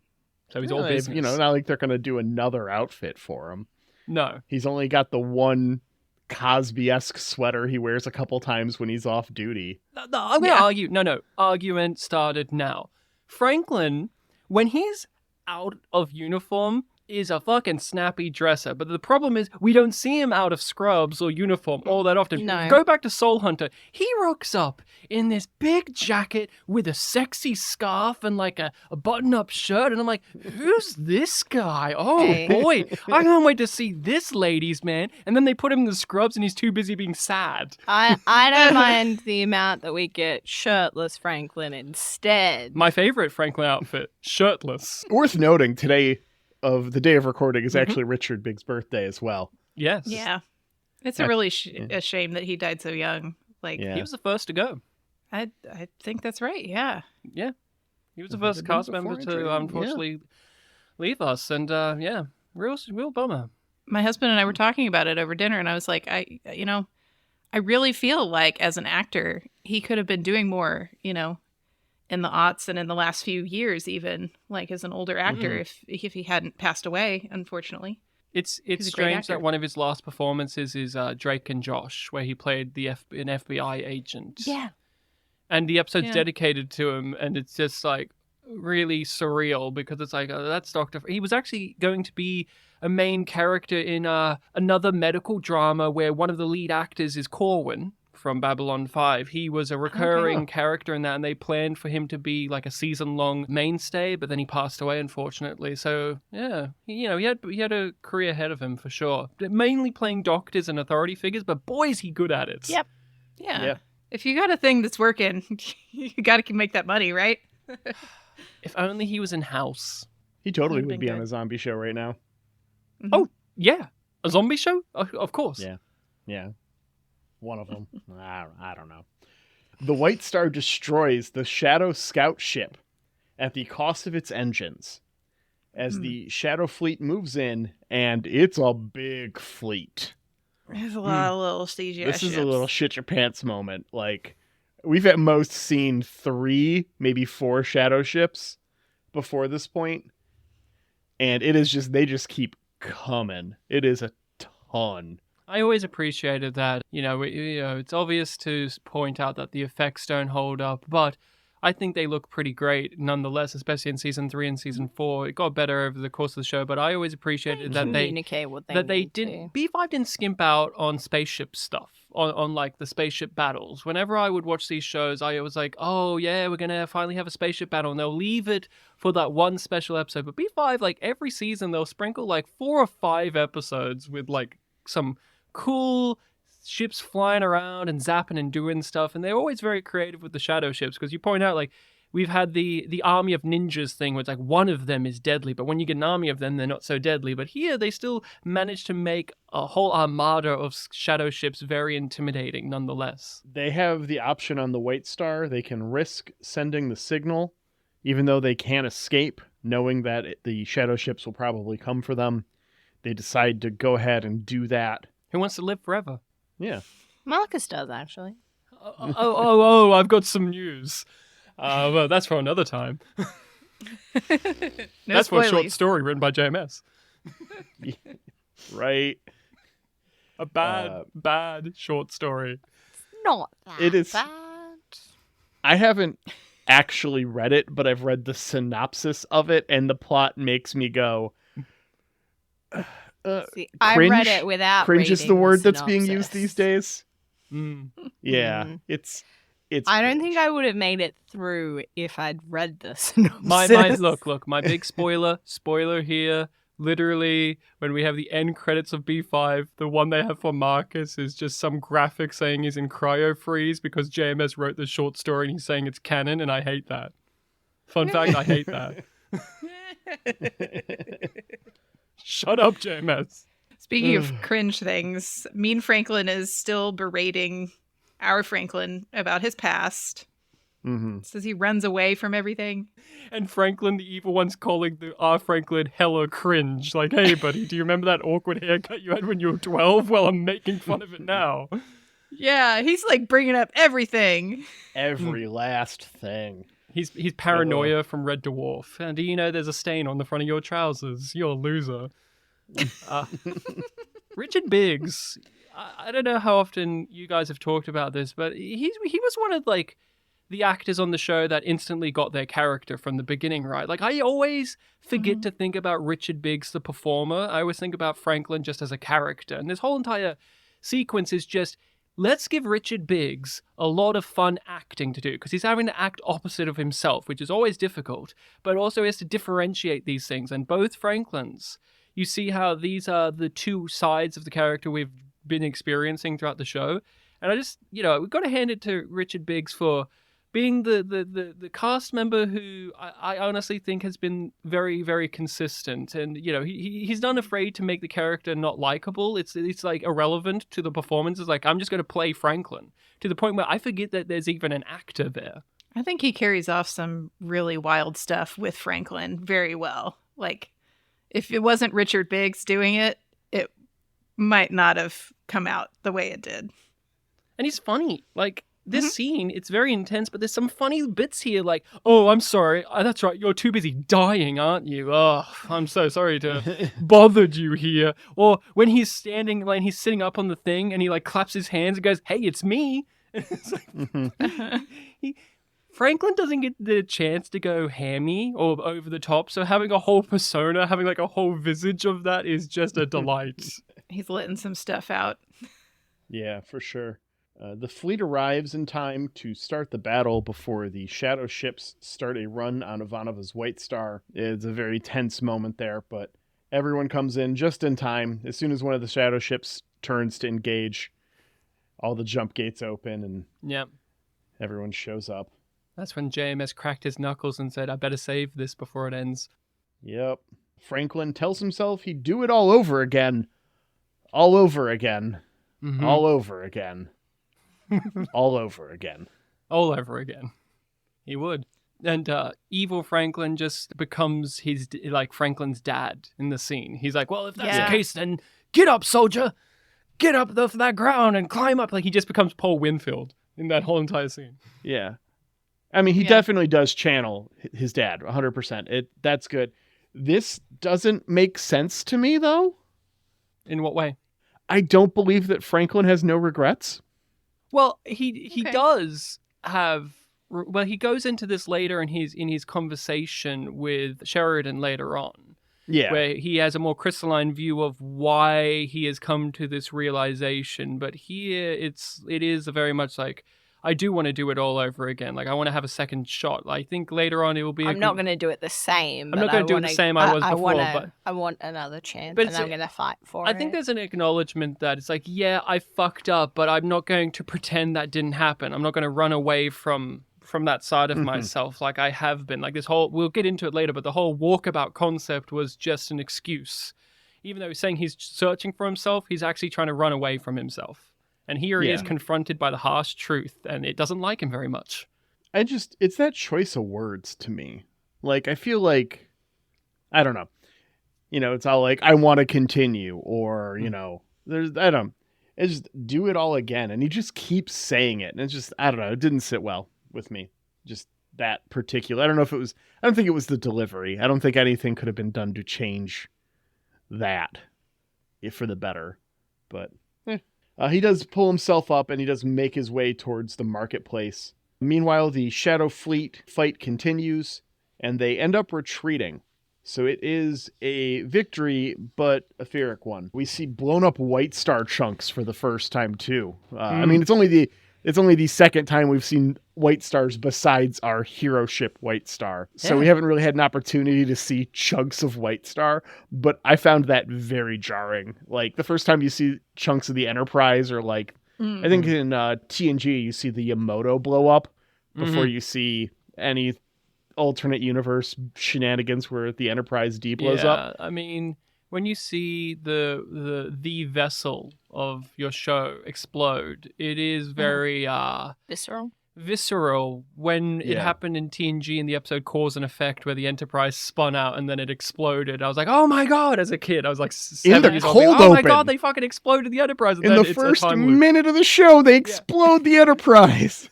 So he's all Well, business. you know, not like they're going to do another outfit for him. No. He's only got the one Cosby-esque sweater he wears a couple times when he's off duty. No, I'm going to argue. No. Argument started now. Franklin, when he's out of uniform, is a fucking snappy dresser. But the problem is we don't see him out of scrubs or uniform all that often. No. Go back to Soul Hunter. He rocks up in this big jacket with a sexy scarf and like a button-up shirt. And I'm like, who's this guy? Oh, Hey. boy. I can't wait to see this ladies, man. And then they put him in the scrubs and he's too busy being sad. I don't mind the amount that we get shirtless Franklin instead. My favorite Franklin outfit, shirtless. Worth noting, today of the day of recording is actually Richard Big's birthday as well. Yes. Yeah. It's a really a shame that he died so young. Like, Yeah. He was the first to go. I think that's right. Yeah. Yeah. He was the Have first they been cast member before, to Adrian? unfortunately leave us. And yeah, real bummer. My husband and I were talking about it over dinner, and I was like, I really feel like as an actor, he could have been doing more, you know, in the aughts and in the last few years, even like as an older actor, if he hadn't passed away, unfortunately. It's He's a great strange actor. that one of his last performances is Drake and Josh, where he played an FBI agent. Yeah. And the episode's Yeah. dedicated to him, and it's just like really surreal because it's like, that's Dr. He was actually going to be a main character in another medical drama where one of the lead actors is Corwin from Babylon 5. He was a recurring character in that, and they planned for him to be like a season-long mainstay, but then he passed away, unfortunately. So, yeah, he had a career ahead of him for sure. Mainly playing doctors and authority figures, but boy, is he good at it. Yep. Yeah. Yeah. If you got a thing that's working, you got to make that money, right? If only he was in House. He totally Would've would been be on good. a zombie show right now. Oh, yeah. A zombie show? Of course. Yeah. Yeah. One of them. I don't know. The White Star destroys the Shadow Scout ship at the cost of its engines as the Shadow Fleet moves in, and it's a big fleet. There's a lot of little CGI This is a ships. little shit your pants moment. Like, we've at most seen 3, maybe 4 shadow ships before this point, and it is just, they just keep coming. It is a ton. I always appreciated that. It's obvious to point out that the effects don't hold up, but I think they look pretty great nonetheless, especially in season 3 and season 4. It got better over the course of the show, but I always appreciated that they communicate what they need didn't. B5 didn't skimp out on spaceship stuff, on like the spaceship battles. Whenever I would watch these shows, I was like, oh yeah, we're gonna finally have a spaceship battle, and they'll leave it for that one special episode. But B5, like every season, they'll sprinkle like 4 or 5 episodes with like some cool ships flying around and zapping and doing stuff, and they're always very creative with the shadow ships, because you point out, like, we've had the army of ninjas thing where it's like one of them is deadly, but when you get an army of them, they're not so deadly. But here, they still managed to make a whole armada of shadow ships very intimidating nonetheless. They have the option on the White Star. They can risk sending the signal, even though they can't escape, knowing that the shadow ships will probably come for them. They decide to go ahead and do that. Who wants to live forever? Yeah. Marcus does, actually. I've got some news. Well, that's for another time. That's for a short story written by JMS. Right. A bad short story. Not that It is. bad. I haven't actually read it, but I've read the synopsis of it, and the plot makes me go. See, I read it without cringe is the reading word the that's being used these days. Yeah, it's. I don't think I would have made it through if I'd read the synopsis. My look, my big spoiler here. Literally, when we have the end credits of B5, the one they have for Marcus is just some graphic saying he's in cryo freeze because JMS wrote the short story and he's saying it's canon, and I hate that. Fun fact, I hate that. Shut up, JMS. Speaking of cringe things, Mean Franklin is still berating our Franklin about his past. Mm-hmm. Says he runs away from everything. And Franklin, the evil one's calling our Franklin hella cringe. Like, hey, buddy, do you remember that awkward haircut you had when you were 12? Well, I'm making fun of it now. Yeah, he's like bringing up everything. Every last thing. He's paranoia from Red Dwarf. And do you know there's a stain on the front of your trousers? You're a loser. Richard Biggs, I don't know how often you guys have talked about this, but he was one of like the actors on the show that instantly got their character from the beginning, right? Like I always forget to think about Richard Biggs, the performer. I always think about Franklin just as a character. And this whole entire sequence is just, let's give Richard Biggs a lot of fun acting to do, because he's having to act opposite of himself, which is always difficult, but also he has to differentiate these things. And both Franklins, you see how these are the two sides of the character we've been experiencing throughout the show. And I just, we've got to hand it to Richard Biggs for being the cast member who I honestly think has been very, very consistent. And, he's not afraid to make the character not likable. It's like irrelevant to the performance. It's like, I'm just going to play Franklin, to the point where I forget that there's even an actor there. I think he carries off some really wild stuff with Franklin very well. Like, if it wasn't Richard Biggs doing it, it might not have come out the way it did. And he's funny. Like, this scene, it's very intense, but there's some funny bits here, like, oh, I'm sorry. That's right. You're too busy dying, aren't you? Oh, I'm so sorry to bothered you here. Or when he's standing, like, he's sitting up on the thing and he, like, claps his hands and goes, hey, it's me. It's like, Franklin doesn't get the chance to go hammy or over the top, so having a whole persona, having, like, a whole visage of that is just a delight. He's letting some stuff out. Yeah, for sure. The fleet arrives in time to start the battle before the shadow ships start a run on Ivanova's White Star. It's a very tense moment there, but everyone comes in just in time. As soon as one of the shadow ships turns to engage, all the jump gates open and everyone shows up. That's when JMS cracked his knuckles and said, I better save this before it ends. Yep. Franklin tells himself he'd do it all over again. All over again. Mm-hmm. All over again. All over again. All over again. He would. And evil Franklin just becomes Franklin's dad in the scene. He's like, well, if that's the case, then get up, soldier. Get up that ground and climb up. Like, he just becomes Paul Winfield in that whole entire scene. Yeah. I mean, he definitely does channel his dad 100%. That's good. This doesn't make sense to me, though. In what way? I don't believe that Franklin has no regrets. Well, he does have. Well, he goes into this later in his conversation with Sheridan later on. Yeah, where he has a more crystalline view of why he has come to this realization. But here, it is very much like, I do want to do it all over again. Like, I want to have a second shot. I think later on it will be. I'm not going to do it the same. I'm not going to do it the same I was before. But I want another chance, and I'm going to fight for it. I think there's an acknowledgement that it's like, yeah, I fucked up, but I'm not going to pretend that didn't happen. I'm not going to run away from from that side of myself, like I have been. Like this whole, we'll get into it later, but the whole walkabout concept was just an excuse. Even though he's saying he's searching for himself, he's actually trying to run away from himself. And here he is confronted by the harsh truth, and it doesn't like him very much. It's that choice of words to me. Like, I feel like, I don't know. You know, it's all like, I want to continue, or, you know, it's just do it all again. And he just keeps saying it. And it's just, I don't know, it didn't sit well with me. Just that particular, I don't think it was the delivery. I don't think anything could have been done to change that for the better. But he does pull himself up and he does make his way towards the marketplace. Meanwhile, the Shadow Fleet fight continues and they end up retreating. So it is a victory, but a Ferric one. We see blown up White Star chunks for the first time too. I mean, it's only the second time we've seen White Stars besides our hero ship White Star. So we haven't really had an opportunity to see chunks of White Star, but I found that very jarring. Like the first time you see chunks of the Enterprise, or like I think in TNG you see the Yamato blow up before you see any alternate universe shenanigans where the Enterprise D blows up. I mean, when you see the vessel of your show explode, it is very visceral when it happened in TNG in the episode Cause and Effect, where the Enterprise spun out and then it exploded. I was like, oh my god, as a kid. I was like 7 years old. Oh my god, they fucking exploded the Enterprise. And in the first minute of the show, they explode the Enterprise.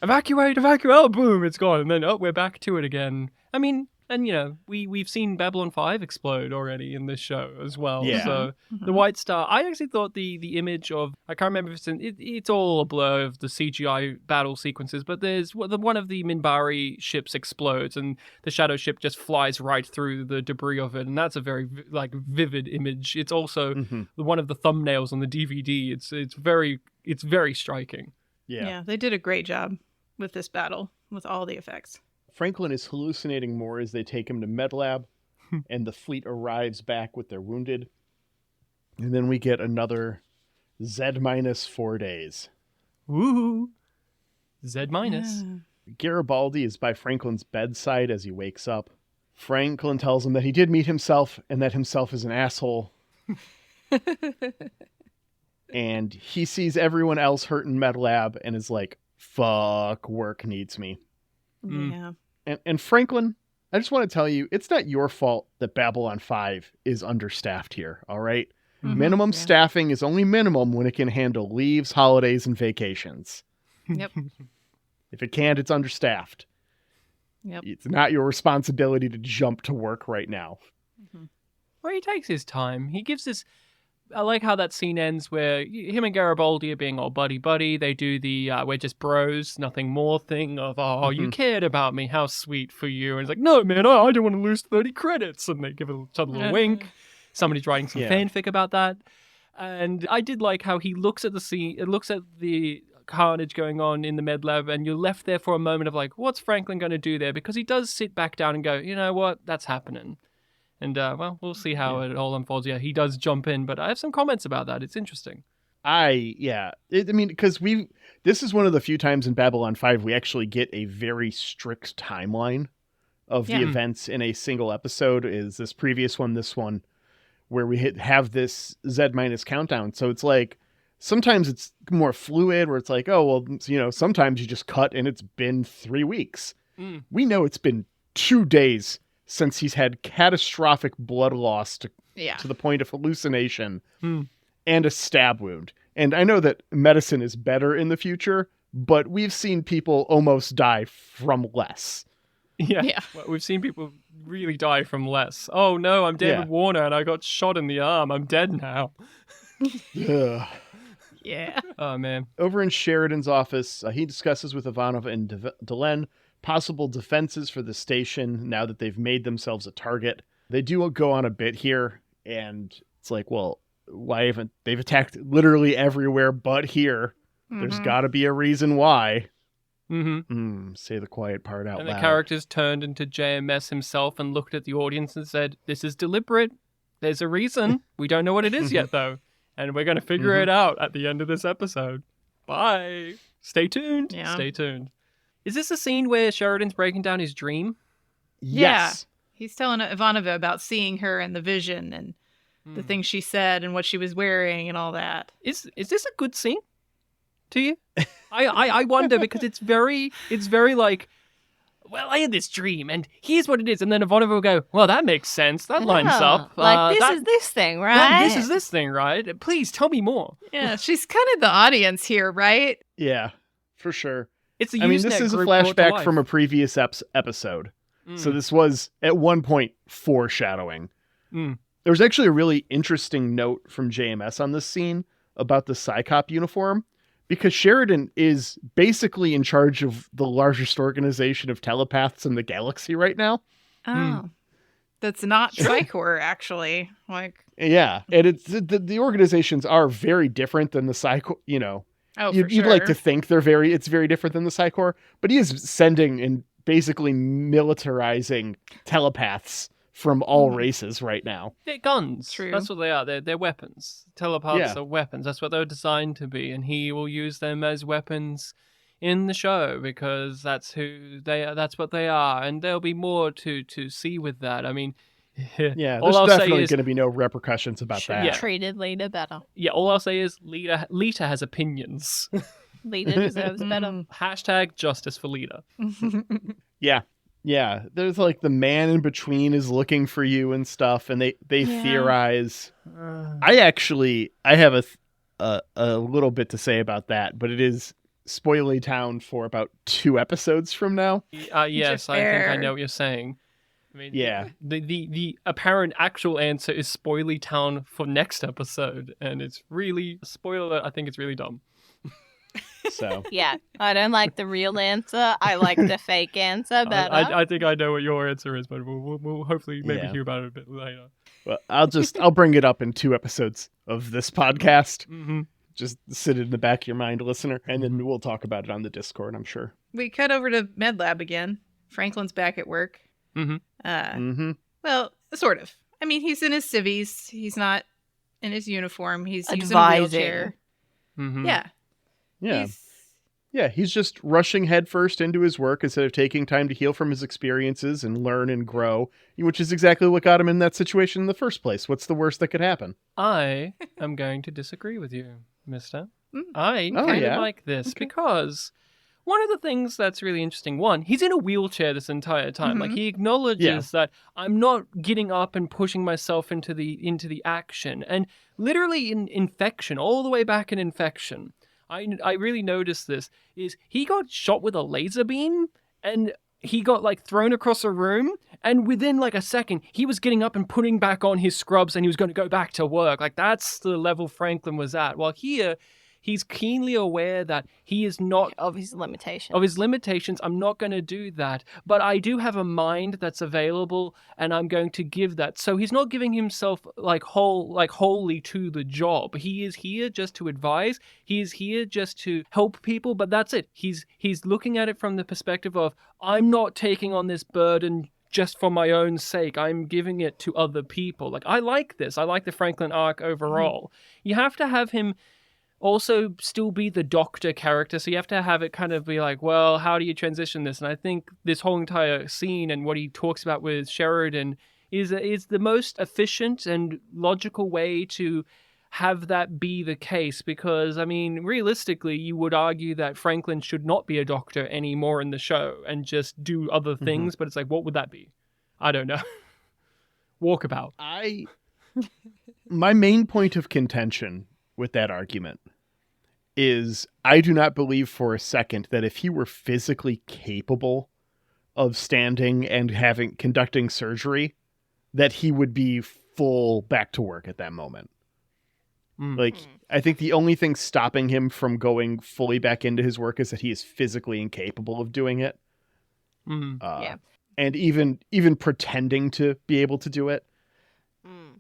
Evacuate, oh, boom, it's gone. And then, we're back to it again. I mean, and, you know, we've seen Babylon 5 explode already in this show as well. Yeah. So the White Star, I actually thought the image of, I can't remember if it's all a blur of the CGI battle sequences, but there's one of the Minbari ships explodes and the Shadow ship just flies right through the debris of it. And that's a very, like, vivid image. It's also one of the thumbnails on the DVD. It's very striking. Yeah, they did a great job with this battle, with all the effects. Franklin is hallucinating more as they take him to MedLab, and the fleet arrives back with their wounded. And then we get another Z-4 days. Woohoo! Z-. Garibaldi is by Franklin's bedside as he wakes up. Franklin tells him that he did meet himself, and that himself is an asshole. And he sees everyone else hurt in MedLab and is like, fuck, work needs me. Yeah. And Franklin, I just want to tell you, it's not your fault that Babylon 5 is understaffed here, all right? Minimum staffing is only minimum when it can handle leaves, holidays, and vacations. Yep. If it can't, it's understaffed. Yep. It's not your responsibility to jump to work right now. Well, he takes his time. He gives this... I like how that scene ends where him and Garibaldi are being all buddy-buddy. They do the we're just bros, nothing more thing of, you cared about me, how sweet for you. And it's like, no, man, I don't want to lose 30 credits. And they give each other a little wink. Somebody's writing some fanfic about that. And I did like how he looks at the scene, looks at the carnage going on in the med lab, and you're left there for a moment of like, what's Franklin going to do there? Because he does sit back down and go, you know what, that's happening. And, we'll see how it all unfolds. Yeah, he does jump in, but I have some comments about that. It's interesting. Because this is one of the few times in Babylon 5 we actually get a very strict timeline of the events in a single episode. Is this previous one, this one, where we have this Z- countdown. So it's like, sometimes it's more fluid, where it's like, sometimes you just cut and it's been 3 weeks. We know it's been 2 days since he's had catastrophic blood loss to the point of hallucination and a stab wound. And I know that medicine is better in the future, but we've seen people almost die from less. Yeah. Well, we've seen people really die from less. Oh no, I'm David Warner and I got shot in the arm. I'm dead now. Ugh. Yeah. Oh man. Over in Sheridan's office, he discusses with Ivanov and Delenn possible defenses for the station now that they've made themselves a target. They do go on a bit here, and it's like, well, why haven't they've attacked literally everywhere but here? There's got to be a reason why. Say the quiet part out loud. And the characters turned into JMS himself and looked at the audience and said, this is deliberate. There's a reason. We don't know what it is yet, though. And we're going to figure it out at the end of this episode. Bye. Stay tuned. Yeah. Stay tuned. Is this a scene where Sheridan's breaking down his dream? Yes. He's telling Ivanova about seeing her and the vision and the things she said and what she was wearing and all that. Is this a good scene to you? I wonder, because it's very like, well, I had this dream and here's what it is, and then Ivanova will go, well, that makes sense, that lines up. Like, this is this thing, right? This is this thing, right? Please tell me more. Yeah, she's kind of the audience here, right? Yeah, for sure. It's a I mean, this Usenet is a group brought to flashback life. from a previous episode. So this was, at one point, foreshadowing. There's actually a really interesting note from JMS on this scene about the Psy-Cop uniform, because Sheridan is basically in charge of the largest organization of telepaths in the galaxy right now. Oh. That's not Psycor, actually. Like, Yeah, and it's the organizations are very different than the Psycor, you know. oh, You'd like to think it's very different than the Psycor, but he is sending and basically militarizing telepaths from all races right now. They're guns. True. That's what they are. They're weapons. Telepaths Yeah. are weapons. That's what they were designed to be, and he will use them as weapons in the show because that's who they are. That's what they are, and there'll be more to see with that. I mean, Yeah, all there's I'll say definitely is- going to be no repercussions about that. Yeah. Treated Lita better. yeah. All I'll say is Lita has opinions. Lita deserves better. Hashtag justice for Lita. Yeah, there's like the man in between is looking for you and stuff, and they theorize. I have a little bit to say about that, but it is spoily town for about 2 episodes from now. Yes, I think I fair. know what you're saying. I mean, Yeah. The apparent actual answer is Spoily Town for next episode, and it's really spoiler. I think it's really dumb. So Yeah, I don't like the real answer. I like the fake answer better. I think I know what your answer is, but we'll hopefully maybe Yeah. hear about it a bit later. but I'll bring it up in 2 episodes of this podcast. Mm-hmm. Just sit it in the back of your mind, listener, and then we'll talk about it on the Discord, I'm sure. we cut over to Med Lab again. Franklin's back at work. Mm-hmm. Well, sort of. I mean, he's in his civvies. He's not in his uniform. He's using a Advising. wheelchair. Mm-hmm. Yeah. Yeah. He's- He's just rushing headfirst into his work instead of taking time to heal from his experiences and learn and grow, which is exactly what got him in that situation in the first place. What's the worst that could happen? I am going to disagree with you, mister. Mm. I Oh, kind yeah? of like this because one of the things that's really interesting, he's in a wheelchair this entire time. Like, he acknowledges that I'm not getting up and pushing myself into the action. And literally in Infection, all the way back in Infection, I really noticed this, is he got shot with a laser beam and he got like thrown across a room, and within like a second he was getting up and putting back on his scrubs and he was going to go back to work. Like, that's the level Franklin was at. While here he's keenly aware that he is not of his limitations. of his limitations. I'm not going to do that, but I do have a mind that's available, and I'm going to give that. So he's not giving himself wholly to the job. He is here just to advise. He is here just to help people, but that's it. He's looking at it from the perspective of, I'm not taking on this burden just for my own sake. I'm giving it to other people. Like, I like this. I like the Franklin arc overall. You have to have him also still be the doctor character, so you have to have it kind of be like, well, how do you transition this? And I think this whole entire scene and what he talks about with Sheridan is the most efficient and logical way to have that be the case, because, I mean, realistically, you would argue that Franklin should not be a doctor anymore in the show and just do other things, but it's like, what would that be? I don't know. Walkabout. My main point of contention with that argument is I do not believe for a second that if he were physically capable of standing and conducting surgery, that he would be full back to work at that moment. Like, I think the only thing stopping him from going fully back into his work is that he is physically incapable of doing it. And even pretending to be able to do it.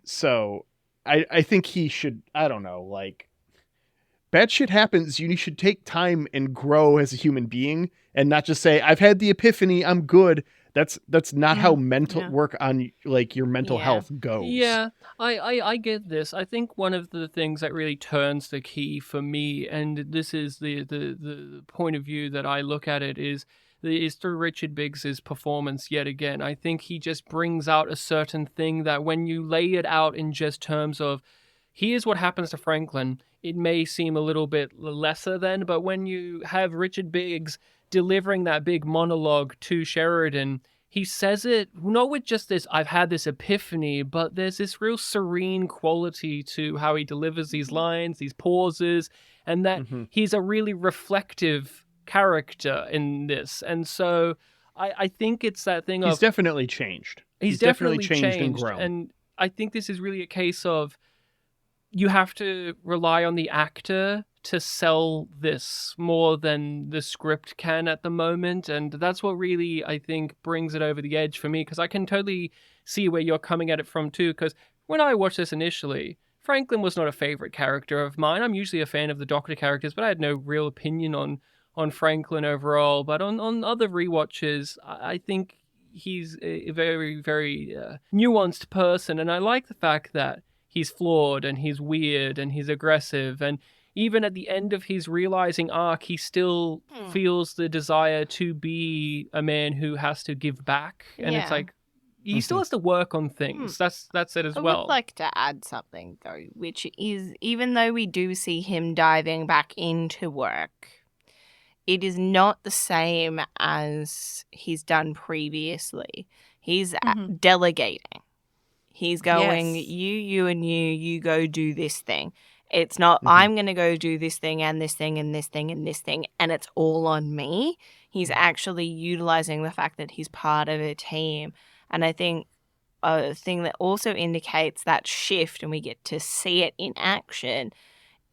So I think he should, I don't know, like, bad shit happens. You should take time and grow as a human being and not just say, I've had the epiphany, I'm good. That's not how mental work on like your mental health goes. Yeah, I get this. I think one of the things that really turns the key for me, and this is the point of view that I look at it, is is through Richard Biggs's performance yet again. I think he just brings out a certain thing that when you lay it out in just terms of, here's what happens to Franklin, it may seem a little bit lesser than, but when you have Richard Biggs delivering that big monologue to Sheridan, he says it not with just this, I've had this epiphany, but there's this real serene quality to how he delivers these lines, these pauses, and that he's a really reflective character in this. And so I think it's that thing of... He's definitely changed. He's definitely changed and grown. And I think this is really a case of you have to rely on the actor to sell this more than the script can at the moment. And that's what really, I think, brings it over the edge for me, because I can totally see where you're coming at it from too. Because when I watched this initially, Franklin was not a favorite character of mine. I'm usually a fan of the Doctor characters, but I had no real opinion on Franklin overall. But on other rewatches, I think he's a very, very nuanced person. And I like the fact that he's flawed and he's weird and he's aggressive. And even at the end of his realizing arc, he still feels the desire to be a man who has to give back. And it's like, he still has to work on things. That's it as well. I would like to add something, though, which is, even though we do see him diving back into work, it is not the same as he's done previously. He's delegating. He's going, you, and you go do this thing. It's not, I'm going to go do this thing and this thing and this thing and this thing, and it's all on me. He's actually utilizing the fact that he's part of a team. And I think a thing that also indicates that shift, and we get to see it in action,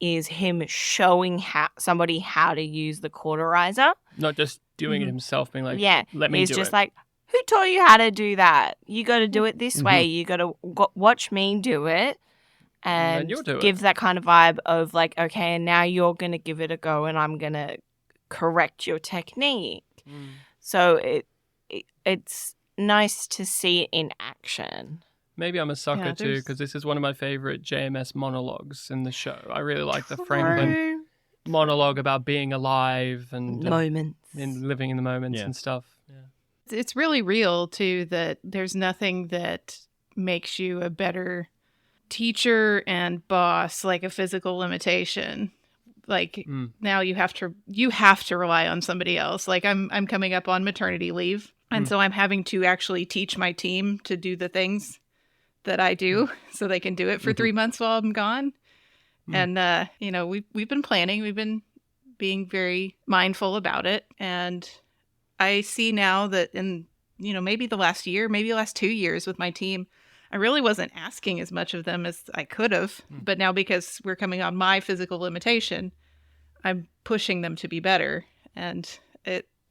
is him showing somebody how to use the cauterizer. Not just doing it himself, being like, let me do it. He's just like, who taught you how to do that? You got to do it this way. You got to watch me do it. And gives that kind of vibe of like, okay, and now you're going to give it a go and I'm going to correct your technique. So it's nice to see it in action. Maybe I'm a sucker too, because this is one of my favorite JMS monologues in the show. I really like the Franklin monologue about being alive and moments and living in the moments and stuff. Yeah. It's really real too, that there's nothing that makes you a better teacher and boss like a physical limitation. Like now you have to rely on somebody else. Like I'm coming up on maternity leave, and so I'm having to actually teach my team to do the things that I do so they can do it for 3 months while I'm gone. And we've been planning, we've been being very mindful about it, and I see now that in maybe the last year, maybe the last 2 years with my team, I really wasn't asking as much of them as I could have, but now because we're coming on my physical limitation, I'm pushing them to be better. And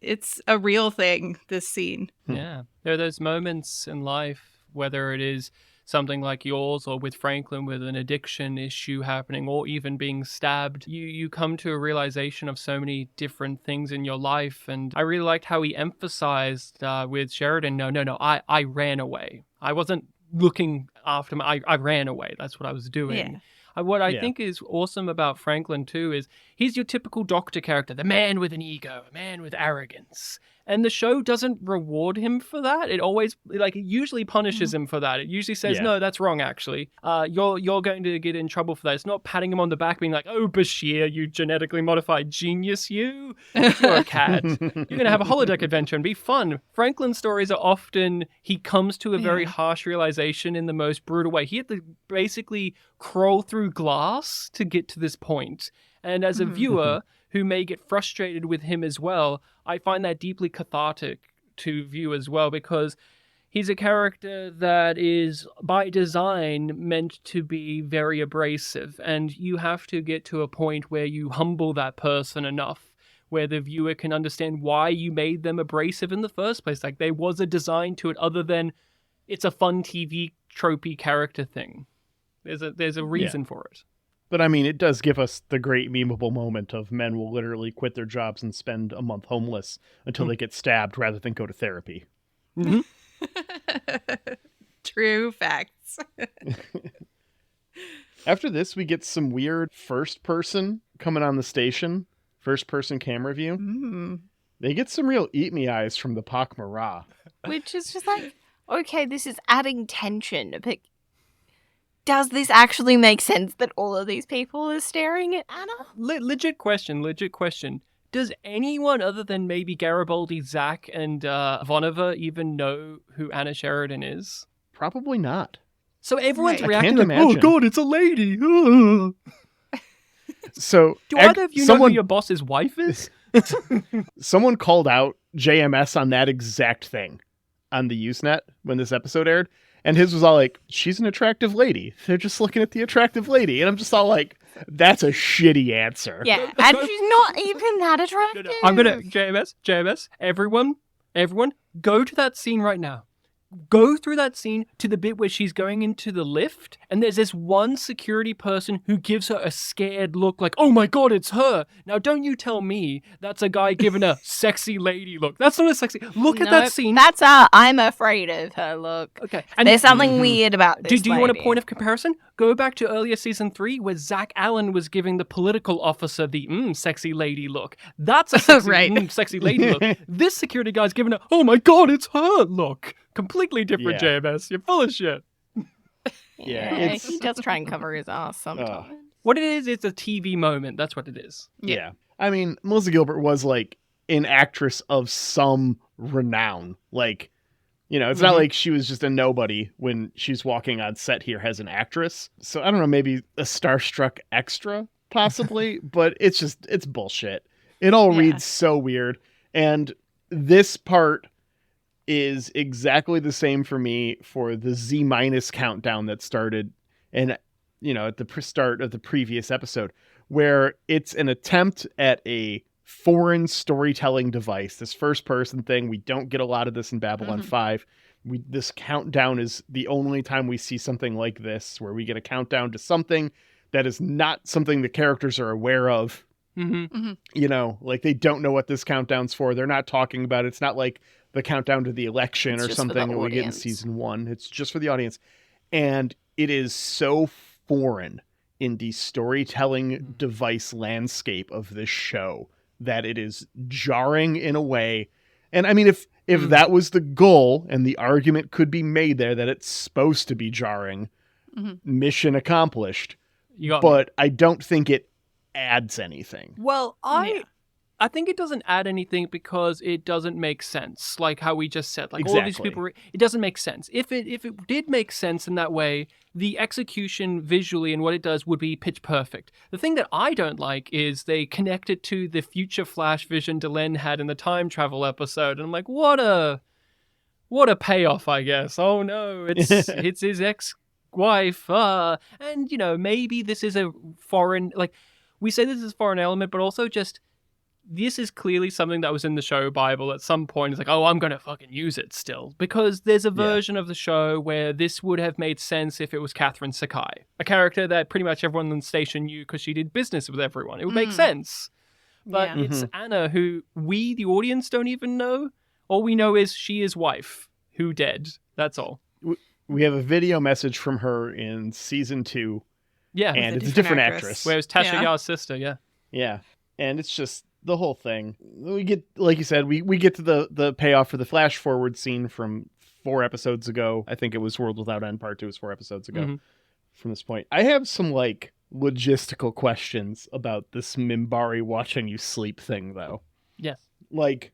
it's a real thing, this scene. Yeah. There are those moments in life, whether it is something like yours or with Franklin with an addiction issue happening or even being stabbed, you come to a realization of so many different things in your life. And I really liked how he emphasized with Sheridan, no, I ran away. I wasn't looking after him. I ran away. That's what I was doing. What I think is awesome about Franklin too is he's your typical Doctor character, the man with an ego, a man with arrogance. And the show doesn't reward him for that. It always, it usually punishes him for that. It usually says, no, that's wrong, actually. You're going to get in trouble for that. It's not patting him on the back being like, oh, Bashir, you genetically modified genius, you. You're a cat. You're going to have a holodeck adventure and be fun. Franklin's stories are often, he comes to a very harsh realization in the most brutal way. He had to basically crawl through glass to get to this point. And as a viewer who may get frustrated with him as well, I find that deeply cathartic to view as well, because he's a character that is by design meant to be very abrasive, and you have to get to a point where you humble that person enough where the viewer can understand why you made them abrasive in the first place. Like, there was a design to it other than it's a fun TV tropey character thing. There's a reason for it. But I mean, it does give us the great memeable moment of men will literally quit their jobs and spend a month homeless until they get stabbed rather than go to therapy. True facts. After this, we get some weird first person coming on the station. First person camera view. They get some real eat me eyes from the Pak Mara. Which is just like, okay, this is adding tension. But does this actually make sense that all of these people are staring at Anna? Legit question. Does anyone other than maybe Garibaldi, Zach, and Voniver even know who Anna Sheridan is? Probably not. So everyone's Right. reacting I can't like, oh imagine. god, it's a lady. So Do either of you know who your boss's wife is? someone called out JMS on that exact thing on the Usenet when this episode aired, and his was all like, she's an attractive lady. They're just looking at the attractive lady. And I'm just all like, that's a shitty answer. Yeah, and she's not even that attractive. I'm gonna JMS, everyone, go to that scene right now. Go through that scene to the bit where she's going into the lift, and there's this one security person who gives her a scared look like, oh my god, it's her. Now, don't you tell me that's a guy giving a sexy lady look. That's not a sexy... Look at that scene. That's I'm afraid of her look. Okay. And there's something weird about this Do you want a lady. point of comparison? Go back to earlier season 3 where Zach Allen was giving the political officer the sexy lady look. That's a sexy, Right. Sexy lady look. This security guy's giving a, oh my god, it's her look. Completely different, Yeah. JMS. You're full of shit. Yeah, he does try and cover his ass sometimes. What it is, it's a TV moment. That's what it is. Yeah. I mean, Melissa Gilbert was like an actress of some renown. Like, you know, it's not like she was just a nobody when she's walking on set here as an actress. So I don't know, maybe a starstruck extra, possibly, but it's bullshit. It all reads so weird. And this part is exactly the same for me for the Z- countdown that started and you know at the start of the previous episode, where it's an attempt at a foreign storytelling device, this first person thing. We don't get a lot of this in Babylon 5. This countdown is the only time we see something like this, where we get a countdown to something that is not something the characters are aware of. You know, like they don't know what this countdown's for. They're not talking about it. It's not like the countdown to the election It's or just for the something that we get in audience. season 1. It's just for the audience. And it is so foreign in the storytelling device landscape of this show that it is jarring in a way. And I mean, if that was the goal and the argument could be made there that it's supposed to be jarring, mission accomplished. You got me. But I don't think it adds anything. Well, I think it doesn't add anything because it doesn't make sense. Like how we just said, like all these Exactly. people, it doesn't make sense. If it did make sense in that way, the execution visually and what it does would be pitch perfect. The thing that I don't like is they connect it to the future Flash vision Delenn had in the time travel episode, and I'm like, what a payoff, I guess. Oh no, it's his ex-wife. And you know, maybe this is a foreign, like we say this is a foreign element, but also just this is clearly something that was in the show Bible at some point. It's like, oh, I'm going to fucking use it still. Because there's a version of the show where this would have made sense if it was Catherine Sakai, a character that pretty much everyone on the station knew because she did business with everyone. It would make sense. But it's Anna who we, the audience, don't even know. All we know is she is wife who dead. That's all. We have a video message from her in season 2. Yeah. And it's a different actress. Where it was Tasha Yar's sister, yeah. Yeah. And it's just the whole thing. We get, like you said, we get to the payoff for the flash forward scene from 4 episodes ago. I think it was World Without End Part 2 was 4 episodes ago from this point. I have some like logistical questions about this Minbari watching you sleep thing though. Yes. Like,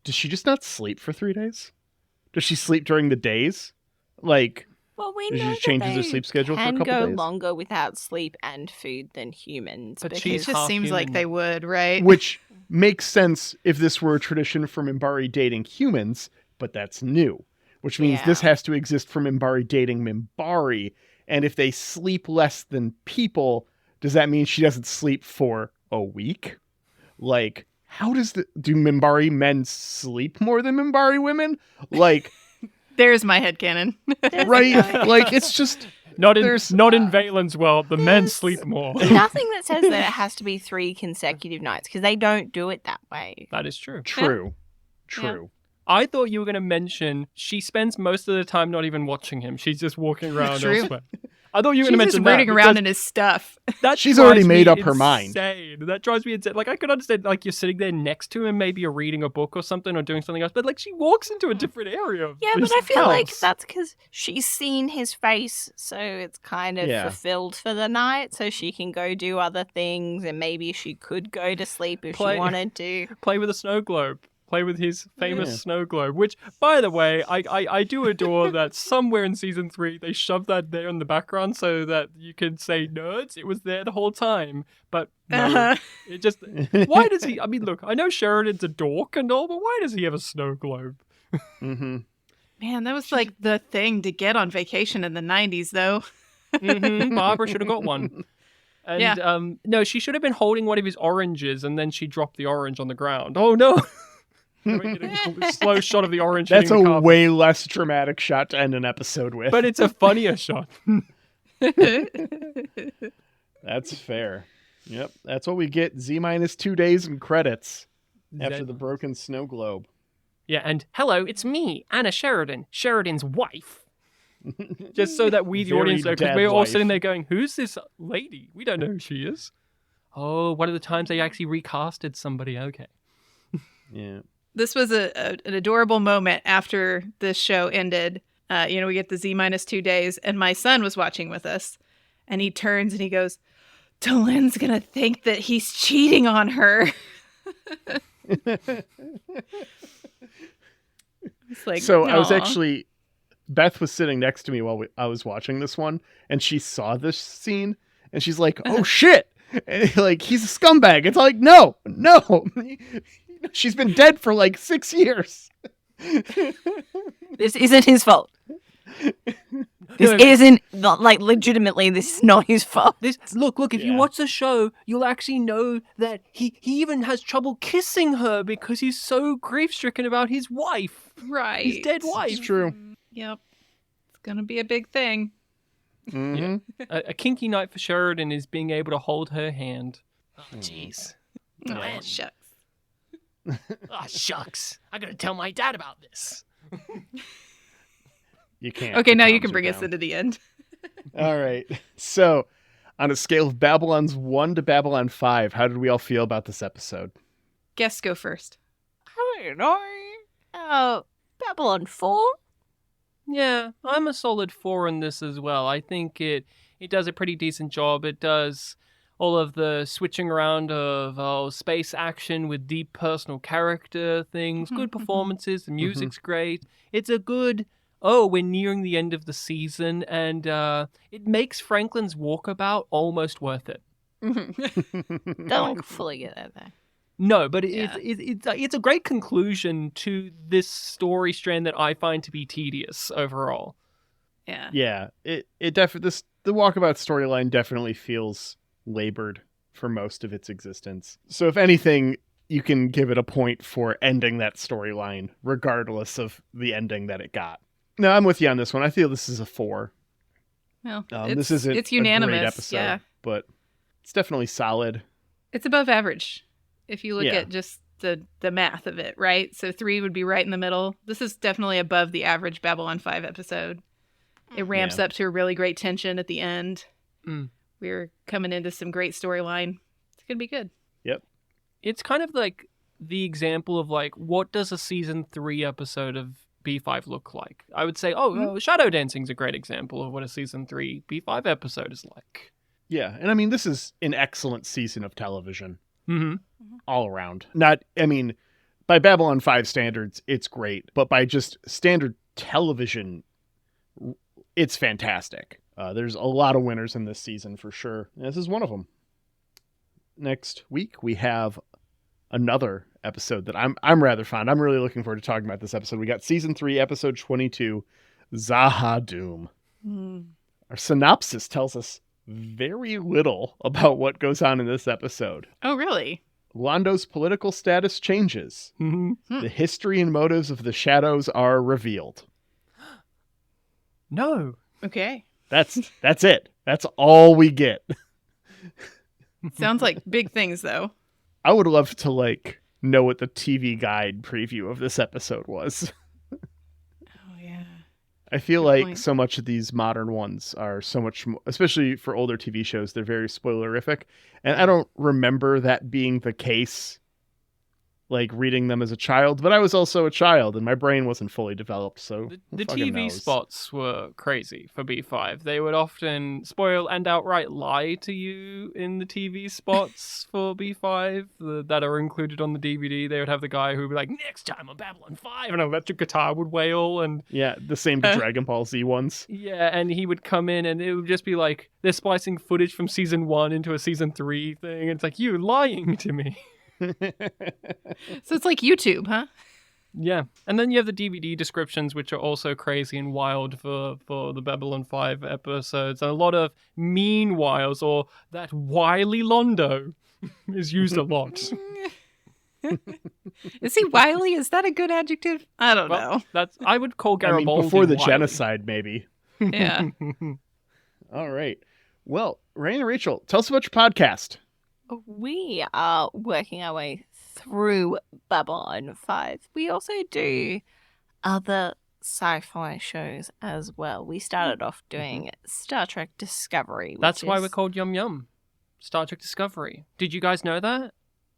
does she just not sleep for 3 days? Does she sleep during the days? Like, Well, we She know just changes that her they sleep schedule for a can couple go days. longer without sleep and food than humans. But because she's It just seems like human. they would, right? which makes sense if this were a tradition for Minbari dating humans, but that's new. Which means this Yeah. has to exist for Minbari dating Minbari. And if they sleep less than people, does that mean she doesn't sleep for a week? Like, how do Minbari men sleep more than Minbari women? Like, There's my headcanon. right? Like, it's just Not in There's- Valen's world. The men There's- sleep more. nothing that says that it has to be 3 consecutive nights because they don't do it that way. That is true. true. True. I thought you were going to mention she spends most of the time not even watching him. She's just walking around True. elsewhere. I thought you were She's going to just mention that. rooting around in his stuff. That She's drives already made me up her mind. insane. That drives me insane. Like, I could understand, like, you're sitting there next to him, maybe you're reading a book or something or doing something else, but, like, she walks into a different area of Yeah, but this I feel like house. that's because she's seen his face, so it's kind of Yeah. fulfilled for the night, so she can go do other things, and maybe she could go to sleep if Play- she wanted to. Play with a snow globe. Play with his famous Yeah. snow globe, which, by the way, I do adore that somewhere in season 3 they shoved that there in the background so that you can say, nerds, it was there the whole time. But no, it just, why does he, I mean, look, I know Sheridan's a dork and all, but why does he have a snow globe? Mm-hmm. Man, that was like the thing to get on vacation in the 90s, though. Barbara should have got one. And Yeah. no, she should have been holding one of his oranges and then she dropped the orange on the ground. Oh no. We get a slow shot of the orange. That's hitting a the carpet. way less dramatic shot to end an episode with. But it's a funnier shot. That's fair. Yep, that's what we get. Z-2 days and credits after That- the broken snow globe. Yeah, and hello, it's me, Anna Sheridan, Sheridan's wife. Just so that we, the Very audience, know, because dead we're all wife. sitting there going, who's this lady? We don't know who she is. Oh, one of the times they actually recasted somebody. Okay. Yeah. This was an adorable moment after this show ended. We get the Z-2 days, and my son was watching with us, and he turns and he goes, Dolen's gonna think that he's cheating on her. It's like, So I was "Aw." actually, Beth was sitting next to me while I was watching this one, and she saw this scene, and she's like, "Oh shit!" And like, he's a scumbag. It's like, no, she's been dead for like 6 years. This isn't his fault. This isn't, not like, legitimately, this is not his fault. Look, if you Yeah. watch the show, you'll actually know that he even has trouble kissing her because he's so grief-stricken about his wife. Right. His dead wife. It's true. Yep. It's gonna be a big thing. Mhm. A kinky night for Sheridan is being able to hold her hand. Oh, jeez. Oh, shucks. Ah, shucks. I gotta tell my dad about this. You can't. Okay, The now you comms can are bring us down. into the end. All right. So, on a scale of Babylon's 1 to Babylon 5, how did we all feel about this episode? Guests go first. I don't know. Babylon 4? Yeah, I'm a solid 4 in this as well. I think it does a pretty decent job. It does all of the switching around of space action with deep personal character things, good performances, the music's great. It's a good, we're nearing the end of the season, and it makes Franklin's walkabout almost worth it. Don't fully get that though. No, but Yeah. it's a great conclusion to this story strand that I find to be tedious overall. Yeah. Yeah, the Walkabout storyline definitely feels labored for most of its existence. So if anything, you can give it a point for ending that storyline, regardless of the ending that it got. No, I'm with you on this one. I feel this is a 4. Well, This isn't it's a unanimous. great episode, Yeah. but it's definitely solid. It's above average if you look Yeah. at just the math of it, right? So 3 would be right in the middle. This is definitely above the average Babylon 5 episode. It ramps Yeah. up to a really great tension at the end. Mm. We're coming into some great storyline. It's going to be good. It's kind of like the example of like, what does a season 3 episode of B5 look like? I would say, Shadow Dancing's a great example of what a season 3 B5 episode is like. Yeah, and I mean, this is an excellent season of television Mm-hmm. all around. By Babylon 5 standards, it's great, but by just standard television, it's fantastic. There's a lot of winners in this season for sure. This is one of them. Next week, we have another episode that I'm rather fond. I'm really looking forward to talking about this episode. We got season 3, episode 22, Zaha Doom. Our synopsis tells us very little about what goes on in this episode. Oh, really? Londo's political status changes. Mm-hmm. The history and motives of the shadows are revealed. No. Okay. That's it. That's all we get. Sounds like big things, though. I would love to know what the TV guide preview of this episode was. Oh, yeah. I feel Good like point. so much of these modern ones are so much more, especially for older TV shows, they're very spoilerific. And I don't remember that being the case, like reading them as a child, but I was also a child and my brain wasn't fully developed. So The who fucking TV knows? spots were crazy for B5. They would often spoil and outright lie to you in the TV spots for B5 that are included on the DVD. They would have the guy who would be like, next time on Babylon 5, and an electric guitar would wail. And Yeah, the same to Dragon Ball Z ones. yeah, and he would come in and it would just be like, they're splicing footage from season 1 into a season 3 thing. And it's like, you lying to me. So it's like YouTube, huh? Yeah, and then you have the DVD descriptions, which are also crazy and wild for the Babylon 5 episodes. And a lot of meanwhiles, or that wily Londo is used a lot. Is he wily? Is that a good adjective? I don't know. I would call Garibaldi before the wily. genocide, maybe. Yeah. All right. Well, Rain and Rachel, tell us about your podcast. We are working our way through Babylon 5. We also do other sci-fi shows as well. We started off doing Star Trek Discovery. That's why we're called Yum Yum. Star Trek Discovery. Did you guys know that?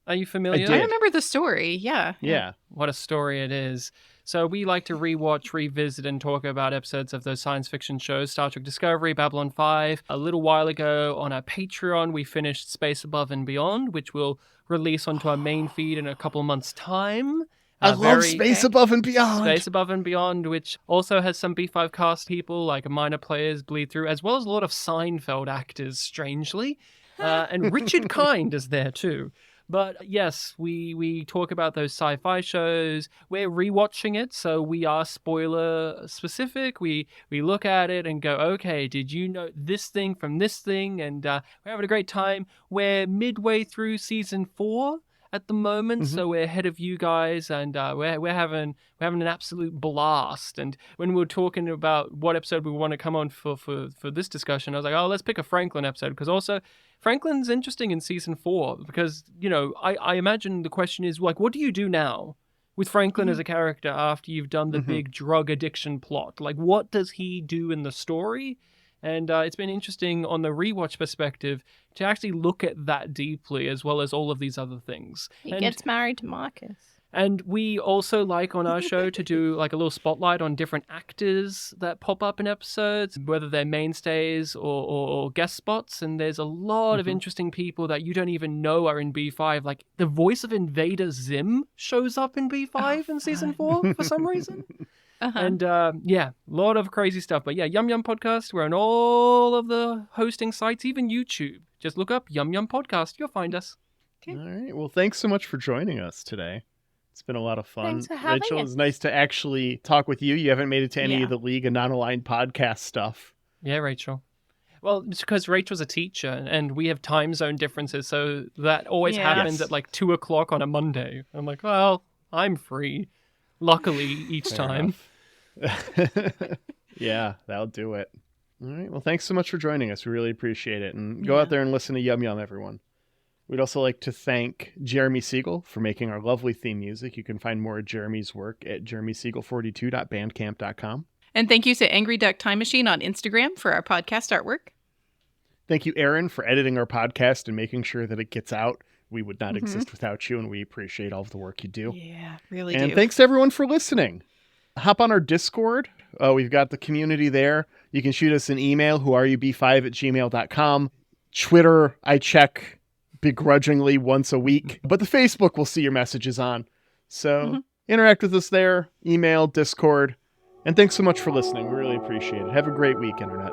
Are you familiar? did. I remember the story. Yeah. Yeah. What a story it is. So we like to rewatch, revisit, and talk about episodes of those science fiction shows, Star Trek Discovery, Babylon 5. A little while ago on our Patreon, we finished Space Above and Beyond, which will release onto our main feed in a couple months' time. I love Space Above and Beyond. Space Above and Beyond, which also has some B5 cast people, like minor players, bleed through, as well as a lot of Seinfeld actors, strangely. And Richard Kind is there too. But yes, we talk about those sci-fi shows. We're rewatching it, so we are spoiler specific. We look at it and go, okay, did you know this thing from this thing? And we're having a great time. We're midway through season 4 at the moment, so we're ahead of you guys, and we're having an absolute blast. And when we were talking about what episode we want to come on for this discussion, I was like, oh, let's pick a Franklin episode, because also Franklin's interesting in season 4, because, you know, I imagine the question is, like, what do you do now with Franklin as a character after you've done the big drug addiction plot? Like, what does he do in the story? And it's been interesting on the rewatch perspective to actually look at that deeply, as well as all of these other things. He gets married to Marcus. And we also like on our show to do like a little spotlight on different actors that pop up in episodes, whether they're mainstays or guest spots. And there's a lot of interesting people that you don't even know are in B5. Like the voice of Invader Zim shows up in B5 in season 4 for some reason. And yeah, a lot of crazy stuff. But yeah, Yum Yum Podcast. We're on all of the hosting sites, even YouTube. Just look up Yum Yum Podcast. You'll find us. All right. Well, thanks so much for joining us today. It's been a lot of fun. Thanks for having Rachel, us. it's nice to actually talk with you. You haven't made it to any of the League and Non-Aligned podcast stuff. Yeah, Rachel. Well, it's because Rachel's a teacher and we have time zone differences. So that always happens at like 2 o'clock on a Monday. I'm like, well, I'm free. Luckily, each time. Yeah, that'll do it. All right. Well, thanks so much for joining us. We really appreciate it. And go out there and listen to Yum Yum, everyone. We'd also like to thank Jeremy Siegel for making our lovely theme music. You can find more of Jeremy's work at jeremysiegel42.bandcamp.com. And thank you to Angry Duck Time Machine on Instagram for our podcast artwork. Thank you, Aaron, for editing our podcast and making sure that it gets out. We would not exist without you, and we appreciate all of the work you do. Yeah, really And do. thanks to everyone for listening. Hop on our Discord. We've got the community there. You can shoot us an email, whoareyoub5@gmail.com. Twitter, I check begrudgingly once a week, but the Facebook will see your messages on. So interact with us there, email, Discord, and thanks so much for listening. We really appreciate it. Have a great week, Internet.